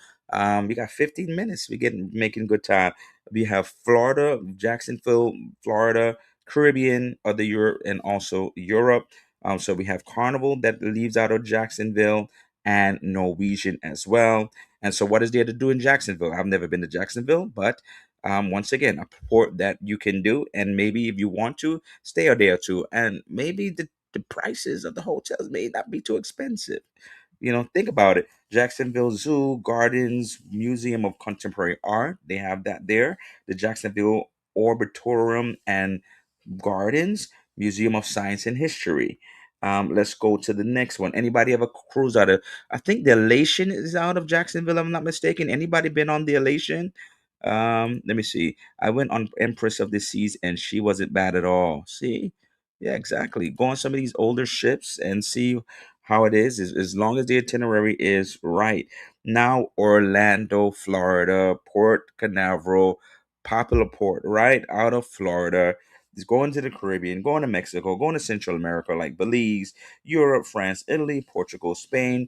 We got 15 minutes. We're getting making good time. We have Florida, Jacksonville, Florida, Caribbean, other Europe, and also Europe. So we have Carnival that leaves out of Jacksonville, and Norwegian as well. And so, what is there to do in Jacksonville? I've never been to Jacksonville, but once again, a port that you can do, and maybe if you want to stay a day or two, and maybe the prices of the hotels may not be too expensive. Think about it. Jacksonville Zoo, Gardens, Museum of Contemporary Art, they have that there. The Jacksonville Orbitorium and Gardens, Museum of Science and History. Let's go to the next one. Anybody ever cruise out of? I think the Elation is out of Jacksonville. I'm not mistaken. Anybody been on the Elation? Let me see. I went on Empress of the Seas, and she wasn't bad at all. See, Yeah, exactly. Go on some of these older ships and see how it is, as long as the itinerary is right. Now, Orlando, Florida, Port Canaveral, popular port right out of Florida. Is going to the Caribbean, going to Mexico, going to Central America like Belize, Europe, France, Italy, Portugal, Spain.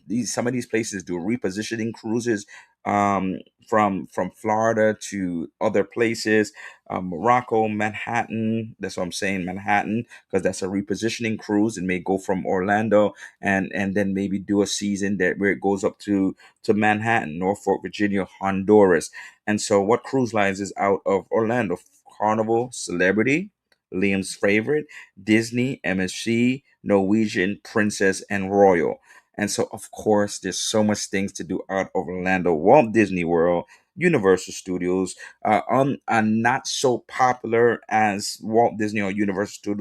These some of these places do repositioning cruises from Florida to other places, Morocco, Manhattan. That's what I'm saying, Manhattan, because that's a repositioning cruise. It may go from Orlando and then maybe do a season that where it goes up to Manhattan, Norfolk, Virginia, Honduras. And so, what cruise lines is out of Orlando? Carnival, Celebrity, Liam's favorite, Disney, MSC, Norwegian, Princess, and Royal. And so, of course, there's so much things to do out of Orlando. Walt Disney World, Universal Studios, are not so popular as Walt Disney or Universal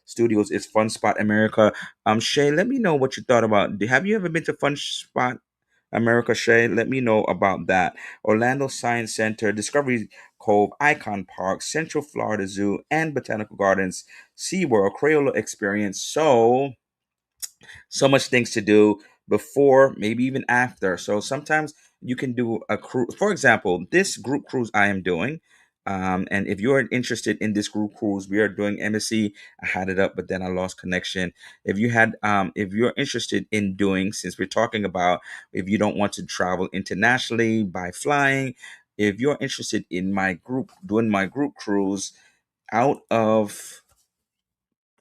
Studios is Fun Spot America. Shay, let me know what you thought about. Have you ever been to Fun Spot America, Shay? Let me know about that. Orlando Science Center, Discovery Cove, Icon Park, Central Florida Zoo, and Botanical Gardens, SeaWorld, Crayola Experience. So much things to do before, maybe even after. So sometimes you can do a cruise. For example, this group cruise I am doing. And if you're interested in this group cruise, we are doing MSC. I had it up, but then I lost connection. If you're interested in doing, since we're talking about if you don't want to travel internationally by flying, if you're interested in my group doing my group cruise out of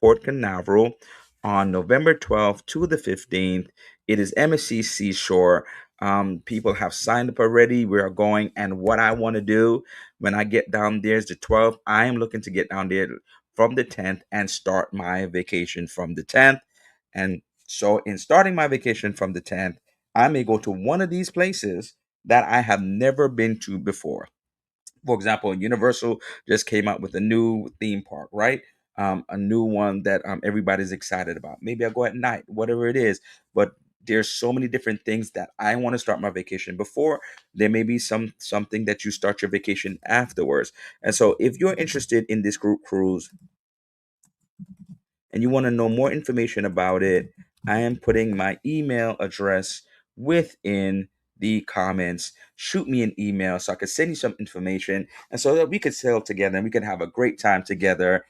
Port Canaveral on November 12th to the 15th. It is MSC Seashore. People have signed up already. We are going. And what I want to do when I get down there is the 12th. I am looking to get down there from the 10th and start my vacation from the 10th. And so, in starting my vacation from the 10th, I may go to one of these places that I have never been to before. For example, Universal just came out with a new theme park, right? A new one that everybody's excited about. Maybe I'll go at night, whatever it is. But there's so many different things that I want to start my vacation before. There may be something that you start your vacation afterwards. And so, if you're interested in this group cruise, and you want to know more information about it, I am putting my email address within the comments. Shoot me an email so I can send you some information and so that we could sail together and we can have a great time together.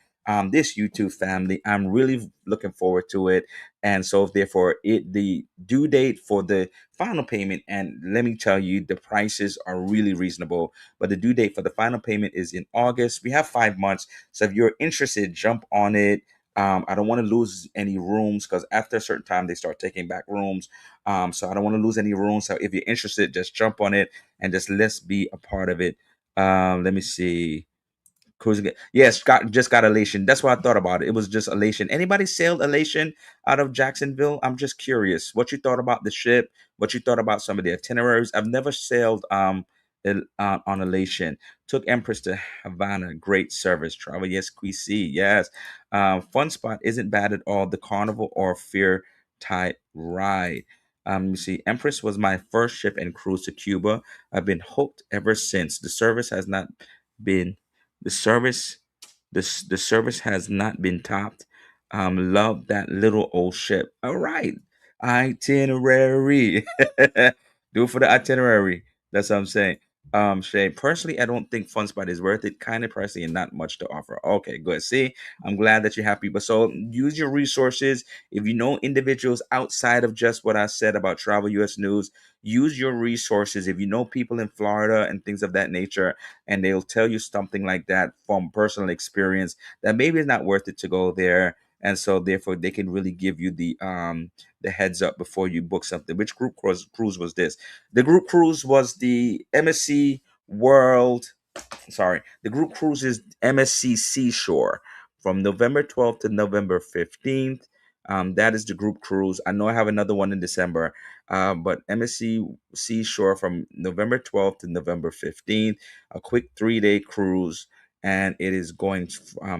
This YouTube family, I'm really looking forward to it. And so, therefore, the due date for the final payment, and let me tell you, the prices are really reasonable. But the due date for the final payment is in August. We have 5 months. So, if you're interested, jump on it. I don't want to lose any rooms because after a certain time they start taking back rooms. So I don't want to lose any rooms. So if you're interested, just jump on it and just let's be a part of it. Let me see. Cruising. Yes, just got elation. That's what I thought about it. It was just elation. Anybody sailed elation out of Jacksonville? I'm just curious what you thought about the ship, what you thought about some of the itineraries. I've never sailed on elation. Took Empress to Havana. Great service. Travel. Yes, QC. Yes. Fun spot isn't bad at all. The carnival or fear type ride. You see, Empress was my first ship and cruise to Cuba. I've been hooked ever since. The service has not been the service, the service has not been topped. Love that little old ship. All right, itinerary. Do it for the itinerary. That's what I'm saying. Shay, personally, I don't think FunSpot is worth it. Kind of pricey and not much to offer. Okay, good. See, I'm glad that you're happy. But so use your resources. If you know individuals outside of just what I said about Travel US News, use your resources. If you know people in Florida and things of that nature, and they'll tell you something like that from personal experience that maybe it's not worth it to go there, and so therefore they can really give you the heads up before you book something. Which cruise was this? The group cruise was the MSC World. Sorry, the group cruise is MSC Seashore from November 12th to November 15th. That is the group cruise. I know I have another one in December, but MSC Seashore from November 12th to November 15th, a quick 3-day cruise. And it is going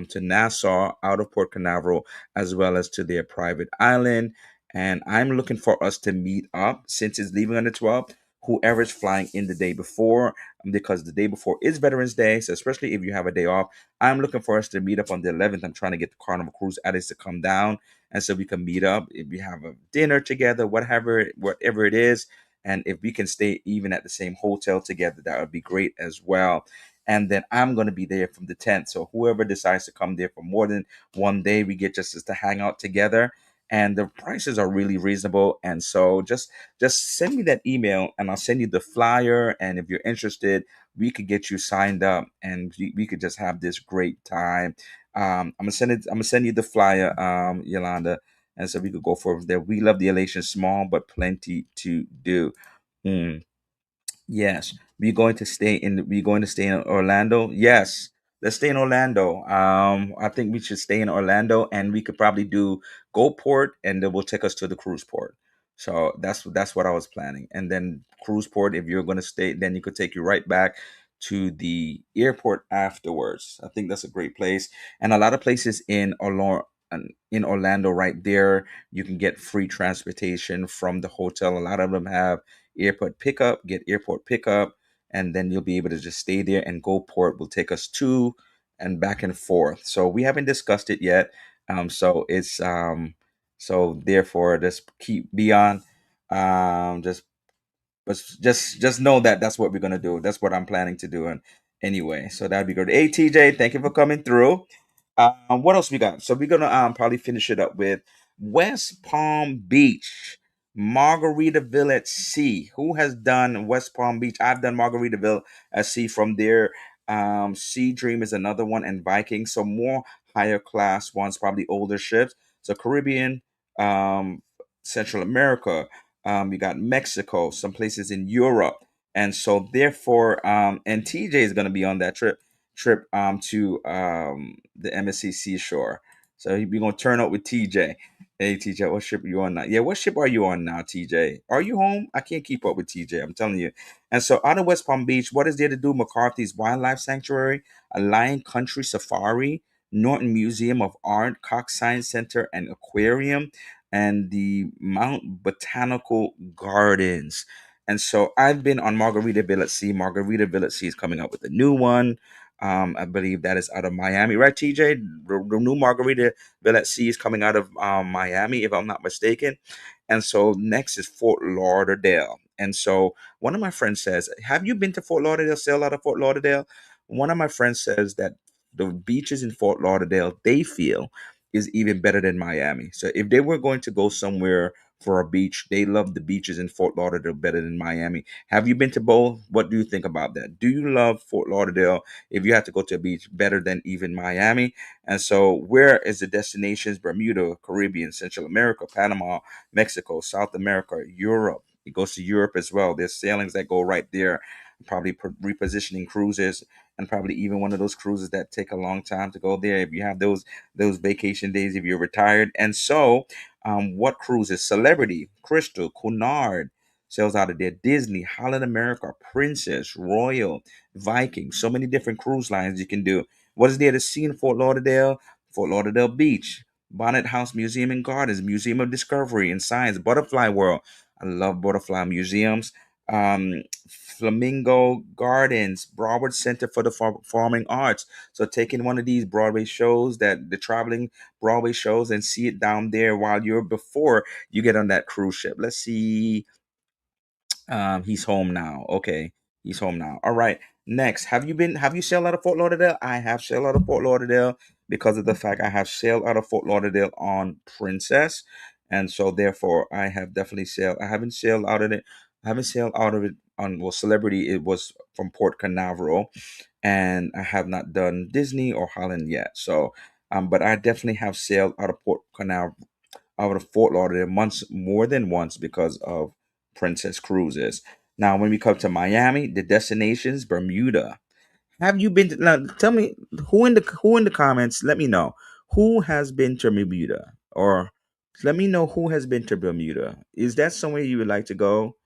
to Nassau out of Port Canaveral as well as to their private island. And I'm looking for us to meet up since it's leaving on the 12th. whoever's flying in the day before, because the day before is Veterans Day. So especially if you have a day off, I'm looking for us to meet up on the 11th. I'm trying to get the Carnival Cruise addicts to come down, and so we can meet up. If we have a dinner together, whatever it is, and if we can stay even at the same hotel together, that would be great as well. And then I'm going to be there from the 10th. So whoever decides to come there for more than one day, we get just to hang out together. And the prices are really reasonable. And so just send me that email and I'll send you the flyer. And if you're interested, we could get you signed up and we could just have this great time. I'm gonna send you the flyer, Yolanda. And so we could go for there. We love the elation small, but plenty to do. Mm. Yes. We're going to stay in Orlando. Yes. Let's stay in Orlando. I think we should stay in Orlando and we could probably do Gulfport and then will take us to the cruise port. So that's what I was planning. And then cruise port, if you're gonna stay, then you could take you right back to the airport afterwards. I think that's a great place. And a lot of places in Orlando right there, you can get free transportation from the hotel. A lot of them have airport pickup, and then you'll be able to just stay there and GoPort will take us to and back and forth. So we haven't discussed it yet. So it's so therefore just keep be on just but just know that that's what we're gonna do. That's what I'm planning to do. And anyway, so that'd be good. Hey TJ, thank you for coming through. What else we got? So we're gonna probably finish it up with West Palm Beach, Margaritaville at Sea. Who has done West Palm Beach? I've done Margaritaville at Sea from there. Sea Dream is another one, and Viking. So more higher class ones, probably older ships. So Caribbean, um, Central America. You got Mexico, some places in Europe, and so therefore, and TJ is going to be on that trip to the MSC Seashore. So we're going to turn up with TJ. Hey TJ, what ship are you on now? Yeah, what ship are you on now, TJ? Are you home? I can't keep up with TJ. I'm telling you. And so out of West Palm Beach, what is there to do? McCarthy's Wildlife Sanctuary, a Lion Country Safari, Norton Museum of Art, Cox Science Center, and Aquarium, and the Mount Botanical Gardens. And so I've been on Margaritaville at Sea. Margaritaville at Sea is coming up with a new one. I believe that is out of Miami, right, TJ? The new Margaritaville at Sea is coming out of Miami, if I'm not mistaken. And so next is Fort Lauderdale. And so one of my friends says, "Have you been to Fort Lauderdale? Sail out of Fort Lauderdale?" One of my friends says that the beaches in Fort Lauderdale they feel is even better than Miami. So if they were going to go somewhere for a beach, they love the beaches in Fort Lauderdale better than Miami. Have you been to both? What do you think about that? Do you love Fort Lauderdale if you had to go to a beach better than even Miami? And so where is the destinations? Bermuda, Caribbean, Central America, Panama, Mexico, South America, Europe. It goes to Europe as well. There's sailings that go right there, probably repositioning cruises, and probably even one of those cruises that take a long time to go there. If you have those vacation days if you're retired. And so, what cruises? Celebrity, Crystal, Cunard sails out of there. Disney, Holland America, Princess, Royal, Viking. So many different cruise lines you can do. What is there to see in Fort Lauderdale? Fort Lauderdale Beach, Bonnet House Museum and Gardens, Museum of Discovery and Science, Butterfly World. I love butterfly museums. Flamingo Gardens, Broward Center for the Performing Arts. So taking one of these Broadway shows that the traveling Broadway shows and see it down there while you're before you get on that cruise ship. Let's see. He's home now. Okay, he's home now. All right. Next, have you sailed out of Fort Lauderdale? I have sailed out of Fort Lauderdale because of the fact I have sailed out of Fort Lauderdale on Princess, and so therefore I have definitely sailed. I haven't sailed out of it. I haven't sailed out of it on Celebrity. It was from Port Canaveral, and I have not done Disney or Holland yet. So, but I definitely have sailed out of Port Canaveral out of Fort Lauderdale months more than once because of Princess Cruises. Now, when we come to Miami, the destinations Bermuda. Have you been to? Now, tell me who in the comments. Let me know who has been to Bermuda, or let me know who has been to Bermuda. Is that somewhere you would like to go?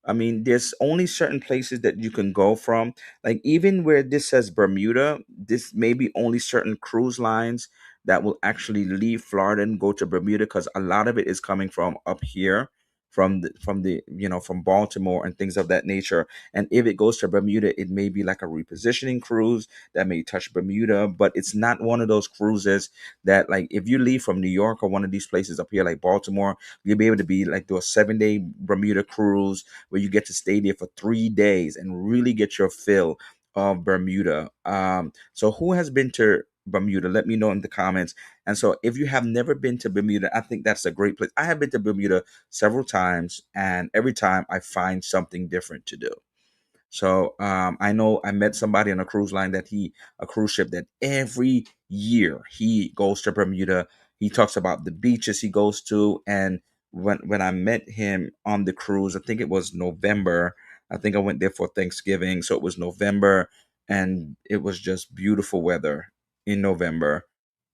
I mean, there's only certain places that you can go from. Like even where this says Bermuda, this may be only certain cruise lines that will actually leave Florida and go to Bermuda because a lot of it is coming from up here from Baltimore and things of that nature. And if it goes to Bermuda, it may be like a repositioning cruise that may touch Bermuda, but it's not one of those cruises that, like, if you leave from New York or one of these places up here like Baltimore, you'll be able to be like do a 7 day Bermuda cruise where you get to stay there for 3 days and really get your fill of Bermuda. So who has been to Bermuda? Let me know in the comments. And so if you have never been to Bermuda, I think that's a great place. I have been to Bermuda several times, and every time I find something different to do. So I know I met somebody on a cruise line a cruise ship that every year he goes to Bermuda. He talks about the beaches he goes to, and when I met him on the cruise, I think it was November. I think I went there for Thanksgiving, so it was November, and it was just beautiful weather in November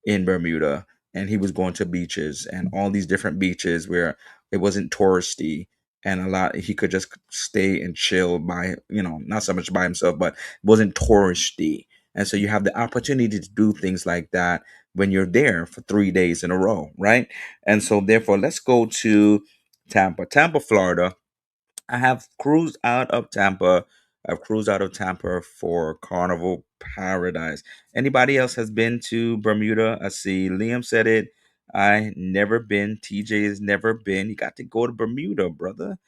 in Bermuda. And he was going to beaches and all these different beaches where it wasn't touristy, and a lot he could just stay and chill by, not so much by himself, but wasn't touristy. And so you have the opportunity to do things like that when you're there for 3 days in a row, right? And so therefore, let's go to Tampa, Florida. I have cruised out of Tampa. I've cruised out of Tampa for Carnival Paradise. Anybody else has been to Bermuda? I see Liam said it. I never been. TJ has never been. You got to go to Bermuda, brother.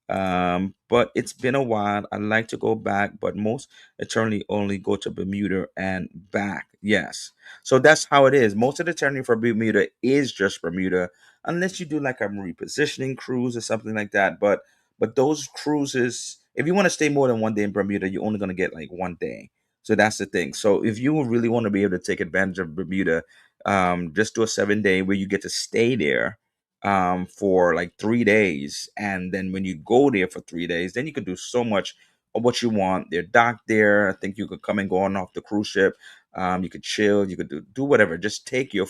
But it's been a while. I'd like to go back, but most eternally only go to Bermuda and back. Yes. So that's how it is. Most of the eternity for Bermuda is just Bermuda, unless you do like a repositioning cruise or something like that. But those cruises, if you want to stay more than 1 day in Bermuda, you're only gonna get like 1 day. So that's the thing. So if you really want to be able to take advantage of Bermuda, just do a 7 day where you get to stay there for like 3 days. And then when you go there for 3 days, then you can do so much of what you want. They're docked there. I think you could come and go on off the cruise ship. You could chill. You could do whatever. Just take your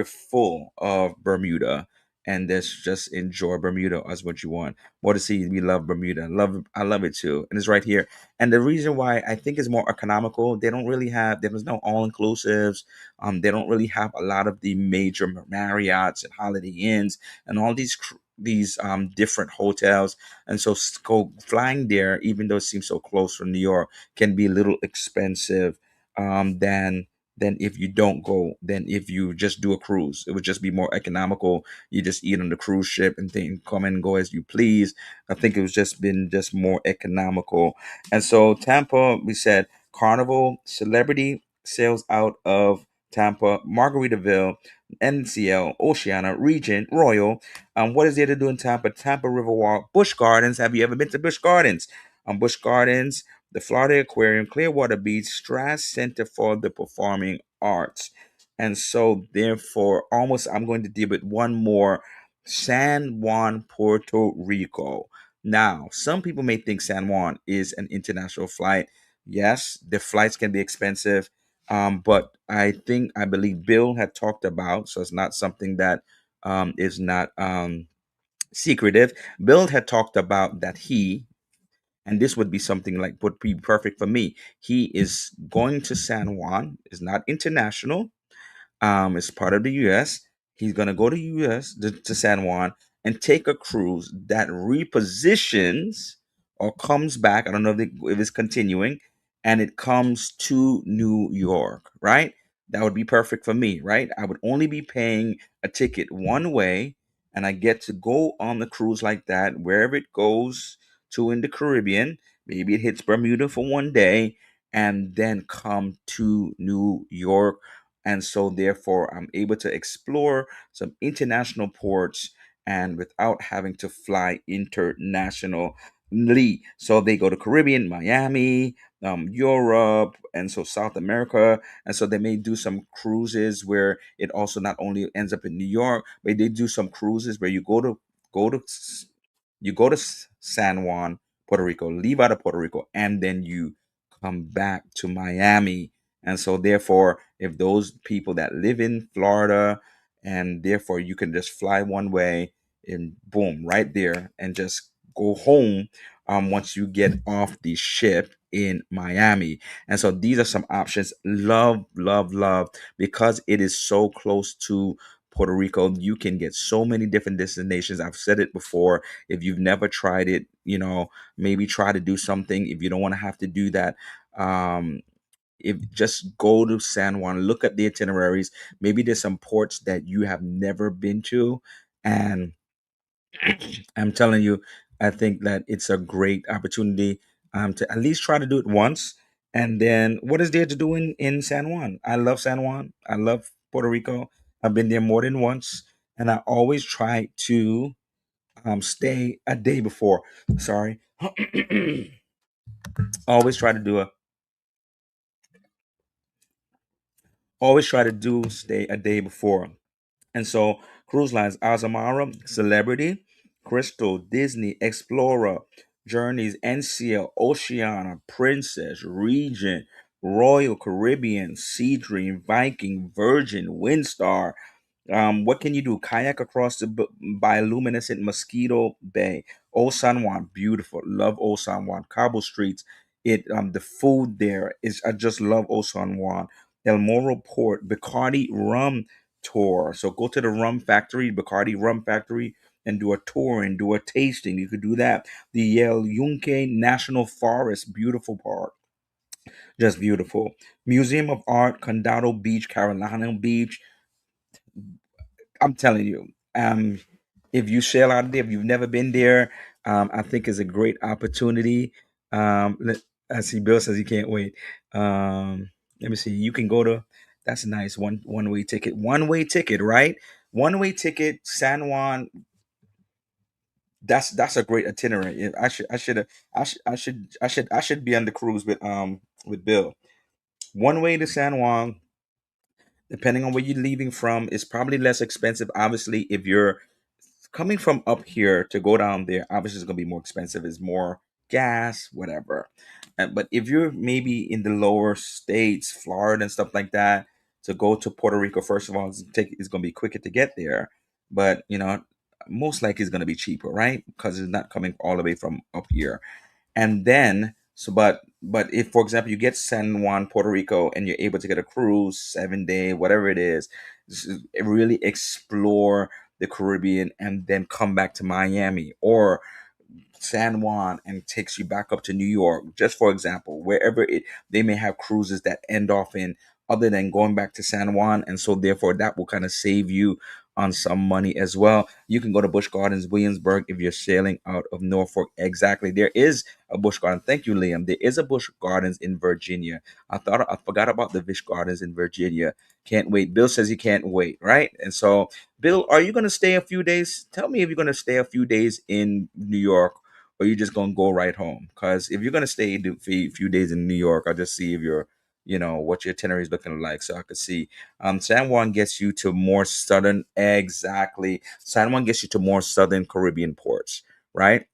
full of Bermuda and just enjoy Bermuda as what you want. More to see. We love Bermuda. I love it too. And it's right here. And the reason why I think it's more economical, there's no all inclusives. They don't really have a lot of the major Marriotts and Holiday Inns and all these different hotels. And so flying there, even though it seems so close from New York, can be a little expensive than if you don't go. Than if you just do a cruise. It would just be more economical. You just eat on the cruise ship and then come and go as you please. I think it was just more economical. And so Tampa, we said Carnival Celebrity sails out of Tampa, Margaritaville, NCL, Oceana, Regent, Royal. What is there to do in Tampa? Tampa Riverwalk, Busch Gardens. Have you ever been to Busch Gardens? Busch Gardens, the Florida Aquarium, Clearwater Beach, Strass Center for the Performing Arts. And so, therefore, almost I'm going to deal with one more, San Juan, Puerto Rico. Now, some people may think San Juan is an international flight. Yes, the flights can be expensive, but I believe Bill had talked about, so it's not something that is not secretive. Bill had talked about that and this would be something like would be perfect for me. He is going to San Juan. It's not international. It's part of the U.S. He's gonna go to U.S. to San Juan and take a cruise that repositions or comes back. I don't know if it's continuing, and it comes to New York. Right? That would be perfect for me. Right? I would only be paying a ticket one way, and I get to go on the cruise like that wherever it goes to in the Caribbean. Maybe it hits Bermuda for 1 day, and then come to New York. And so therefore I'm able to explore some international ports and without having to fly internationally. So they go to Caribbean, Miami, Europe, and so South America. And so they may do some cruises where it also not only ends up in New York, but they do some cruises where go to San Juan, Puerto Rico, leave out of Puerto Rico, and then you come back to Miami. And so, therefore, if those people that live in Florida, and therefore you can just fly one way and boom, right there, and just go home once you get off the ship in Miami. And so, these are some options. Love, love, love, because it is so close to Puerto Rico, you can get so many different destinations. I've said it before. If you've never tried it, maybe try to do something. If you don't want to have to do that, um, if just go to San Juan, look at the itineraries. Maybe there's some ports that you have never been to, and I'm telling you, I think that it's a great opportunity to at least try to do it once. And then, what is there to do in San Juan? I love San Juan. I love Puerto Rico. I've been there more than once, and I always try to stay a day before. Sorry, always try to do a always try to do stay a day before. And so cruise lines, Azamara, Celebrity, Crystal, Disney, Explorer, Journeys, NCL, Oceana, Princess, Regent, Royal Caribbean, Sea Dream, Viking, Virgin, Windstar, what can you do? Kayak across the bioluminescent Mosquito Bay. Old San Juan, beautiful. Love Old San Juan. Cabo Streets. The food there is. I just love Old San Juan. El Moro Port, Bacardi Rum Tour. So go to the rum factory, Bacardi Rum Factory, and do a tour and do a tasting. You could do that. The Yale Yunque National Forest, beautiful park, just beautiful. Museum of Art, Condado Beach, Carolina Beach. I'm telling you, if you sail out there, if you've never been there, I think it's a great opportunity. I see Bill says he can't wait. Let me see. You can go to. That's nice. One way ticket. One way ticket, right? One way ticket. San Juan. That's a great itinerary. I should be on the cruise with Bill. One way to San Juan, depending on where you're leaving from, is probably less expensive. Obviously, if you're coming from up here to go down there, obviously it's gonna be more expensive. It's more gas, whatever. But if you're maybe in the lower states, Florida and stuff like that, to go to Puerto Rico, first of all, it's gonna be quicker to get there. But most likely it's gonna be cheaper, right? Because it's not coming all the way from up here. And then but if, for example, you get San Juan, Puerto Rico, and you're able to get a cruise, 7 day, whatever it is, really explore the Caribbean and then come back to Miami or San Juan and takes you back up to New York, just for example, wherever they may have cruises that end off in, other than going back to San Juan, and so therefore that will kind of save you on some money as well. You can go to Busch Gardens, Williamsburg, if you're sailing out of Norfolk. Exactly, there is a Busch Garden. Thank you, Liam. There is a Busch Gardens in Virginia. I forgot about the Busch Gardens in Virginia. Can't wait. Bill says he can't wait, right? And so, Bill, are you going to stay a few days? Tell me if you're going to stay a few days in New York, or you just gonna go right home? Because if you're gonna stay for a few days in New York, I'll just see if you're, what your itinerary is looking like, so I could see. San Juan gets you to more southern, exactly. San Juan gets you to more southern Caribbean ports, right?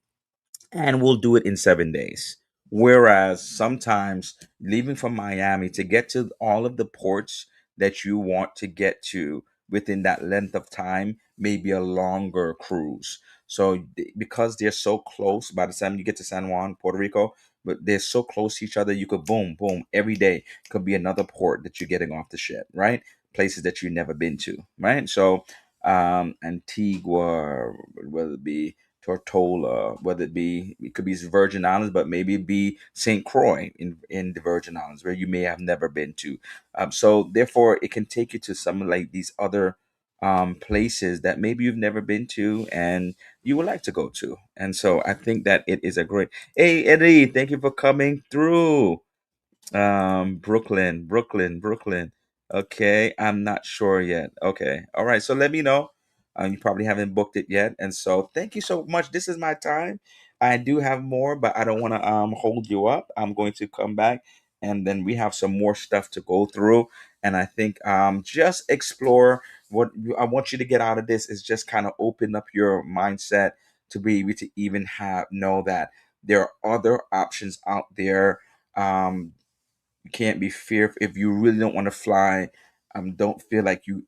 And we'll do it in 7 days. Whereas sometimes leaving from Miami to get to all of the ports that you want to get to within that length of time may be a longer cruise. So because they're so close, by the time you get to San Juan, Puerto Rico, but they're so close to each other, you could boom, boom, every day could be another port that you're getting off the ship, right? Places that you've never been to, right? So Antigua, whether it be Tortola, whether it could be Virgin Islands, but maybe it be St. Croix in the Virgin Islands, where you may have never been to. So therefore, it can take you to some like these other places that maybe you've never been to and you would like to go to. And so I think that it is a great. Hey Eddie, thank you for coming through. Brooklyn. Okay, I'm not sure yet. Okay, all right. So let me know. You probably haven't booked it yet, and so thank you so much. This is my time. I do have more, but I don't want to hold you up. I'm going to come back, and then we have some more stuff to go through. And I think just explore I want you to get out of this is just kind of open up your mindset to be able to even know that there are other options out there. You can't be fearful if you really don't want to fly. Don't feel like you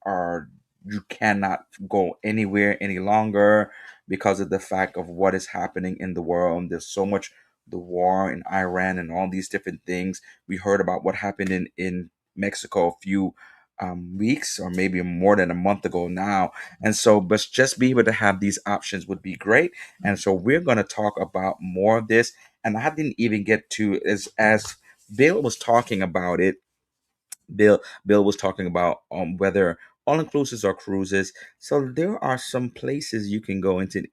cannot go anywhere any longer because of the fact of what is happening in the world. There's so much, the war in Iran and all these different things. We heard about what happened in Mexico a few weeks or maybe more than a month ago now. And so, but just be able to have these options would be great. And so, we're going to talk about more of this. And I didn't even get to as Bill was talking about it. Bill was talking about whether all inclusives or cruises. So there are some places you can go into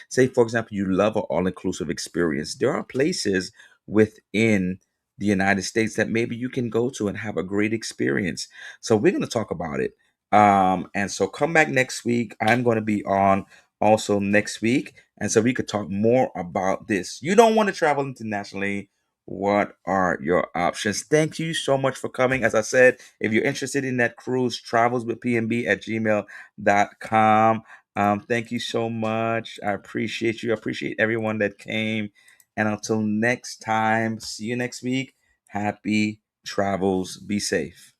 say for example you love an all inclusive experience. There are places within the United States that maybe you can go to and have a great experience. So we're going to talk about it. And so come back next week. I'm going to be on also next week. And so we could talk more about this. You don't want to travel internationally. What are your options? Thank you so much for coming. As I said, if you're interested in that cruise, travels with PNB at gmail.com. Thank you so much. I appreciate you. I appreciate everyone that came. And until next time, see you next week. Happy travels. Be safe.